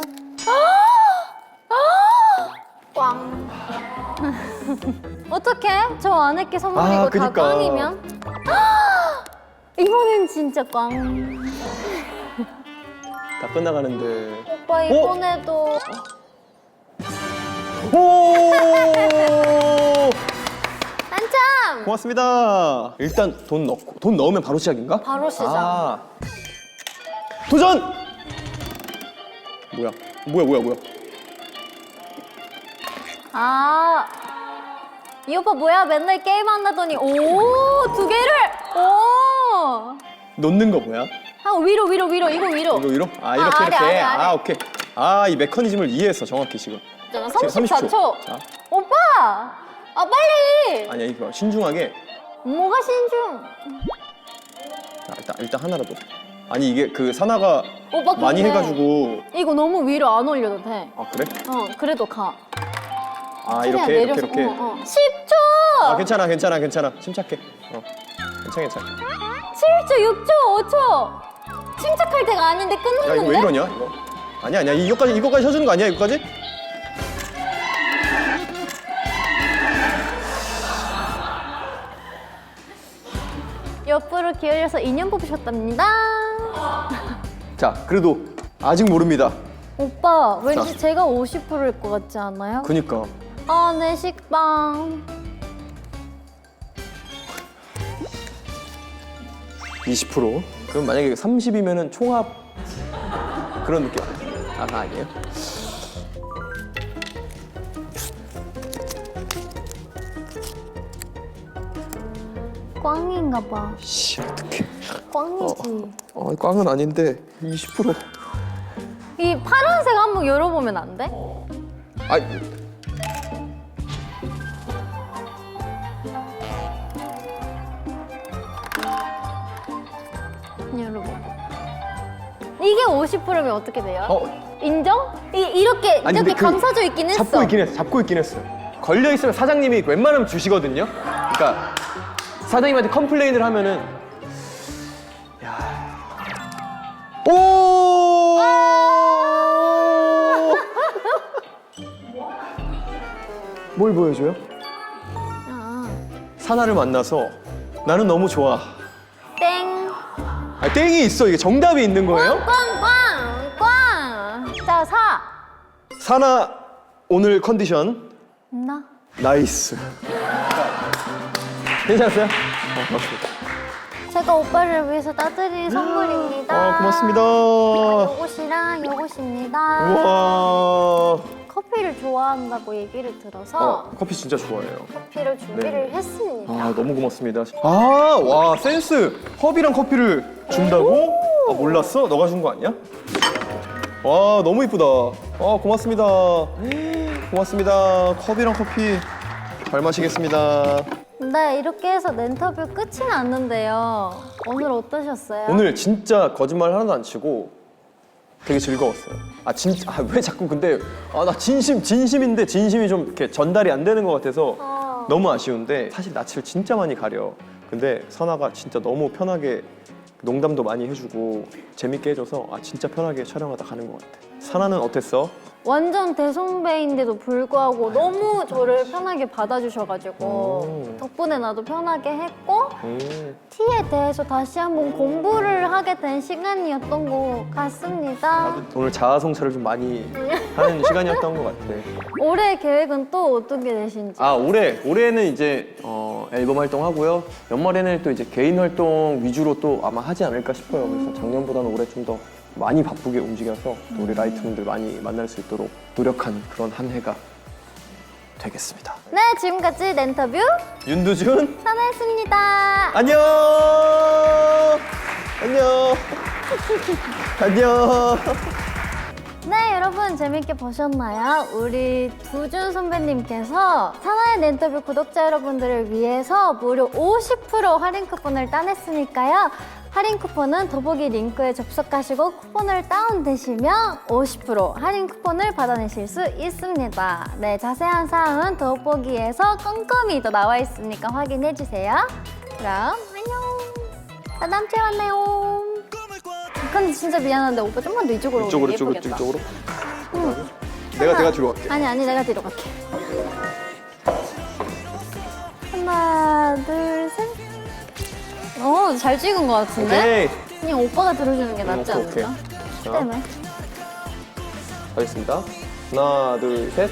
꽝. 어떡해? 저 안에 게 선물이고 다 그니까. 꽝이면? 이번엔 진짜 꽝. 다 끝나가는데. 오빠 이번에도 오! 한참! 고맙습니다. 일단 돈 넣으면 바로 시작인가? 바로 시작. 아. 도전! 뭐야? 아, 이 오빠 뭐야? 맨날 게임 한다더니 오, 2개를! 오! 넣는 거 뭐야? 위로, 이거 위로. 이거 위로? 이렇게 아래, 이렇게. 아래. 오케이. 이 메커니즘을 이해했어, 정확히 지금. 있잖아, 지금 34초. 자, 오빠! 빨리! 아니야, 이거 신중하게. 뭐가 신중? 자, 일단 하나라도. 아니 이게 그 사나가 오빠 많이 근데 해가지고. 이거 너무 위로 안 올려도 돼. 그래? 그래도 가. 이렇게. 10초! 괜찮아. 침착해. 괜찮아. 7초, 6초, 5초! 침착할 때가 아닌데 야, 끝났는데? 이거 왜 이러냐, 이거? 아니야. 이거까지 쳐주는 거 아니야, 이거까지? 옆으로 기울여서 인형 뽑으셨답니다. 자, 그래도 아직 모릅니다. 오빠, 왠지 자. 제가 50%일 것 같지 않아요? 그니까. 내 식빵. 20%? 그럼 만약에 30이면은 총합 그런 느낌. 아니에요? 꽝인가 봐. 어떡해. 꽝이지. 꽝은 아닌데 20%. 이 파란색 한번 열어보면 안 돼? 열어봐. 이게 50%면 어떻게 돼요? 인정? 이렇게 근데 그 감싸져 있긴 했어. 잡고 있긴 했어. 걸려 있으면 사장님이 웬만하면 주시거든요. 그러니까 사장님한테 컴플레인을 하면은 오! 뭘 보여줘요? 사나를 만나서 나는 너무 좋아. 땡. 땡이 있어. 이게 정답이 있는 거예요? 꽝. 자, 4. 사나 오늘 컨디션 나? 나이스. 괜찮았어요? 고맙습니다. 제가 오빠를 위해서 따드린 선물입니다. 아, 고맙습니다. 요것이랑 요것입니다. 우와. 커피를 좋아한다고 얘기를 들어서 커피 진짜 좋아해요. 커피를 준비를 했습니다. 아, 너무 고맙습니다. 아, 와, 센스. 컵이랑 커피를 준다고? 아, 몰랐어? 너가 준 거 아니야? 와, 너무 이쁘다. 아, 고맙습니다. 고맙습니다. 컵이랑 커피 잘 마시겠습니다. 네, 이렇게 해서 렌터뷰 끝이 났는데요. 오늘 어떠셨어요? 오늘 진짜 거짓말 하나도 안 치고 되게 즐거웠어요. 아, 진짜, 왜 자꾸 근데, 나 진심인데 진심이 좀 이렇게 전달이 안 되는 것 같아서 너무 아쉬운데 사실 낯을 진짜 많이 가려. 근데 선아가 진짜 너무 편하게 농담도 많이 해주고 재밌게 해줘서 진짜 편하게 촬영하다 가는 것 같아. 사나는 어땠어? 완전 대선배인데도 불구하고 너무 저를 편하게 받아주셔가지고 덕분에 나도 편하게 했고 티에 대해서 다시 한번 공부를 하게 된 시간이었던 것 같습니다. 오늘 자아성찰을 좀 많이 하는 시간이었던 것 같아. 올해 계획은 또 어떻게 되신지? 올해는 이제 앨범 활동하고요. 연말에는 또 이제 개인 활동 위주로 또 아마 하지 않을까 싶어요. 그래서 작년보다는 올해 좀 더 많이 바쁘게 움직여서 또 우리 라이트분들 많이 만날 수 있도록 노력한 그런 한 해가 되겠습니다. 네, 지금까지 렌터뷰 윤두준, 선아였습니다. 안녕! 안녕! 안녕! 네, 여러분 재밌게 보셨나요? 우리 두준 선배님께서 사나이 렌터뷰 구독자 여러분들을 위해서 무려 50% 할인 쿠폰을 따냈으니까요. 할인 쿠폰은 더보기 링크에 접속하시고 쿠폰을 다운되시면 50% 할인 쿠폰을 받아내실 수 있습니다. 네, 자세한 사항은 더보기에서 꼼꼼히 또 나와 있으니까 확인해주세요. 그럼 안녕! 다음 주에 만나요. 근데 진짜 미안한데 오빠 좀만 더 이쪽으로 오면 예쁘겠다. 이쪽으로? 내가 뒤로 갈게. 아니 내가 뒤로 갈게. 하나 둘 셋. 잘 찍은 것 같은데? 오케이. 그냥 오빠가 들어주는 게 낫지 오케이. 않을까? 자. 때문에. 가겠습니다. 하나, 둘, 셋.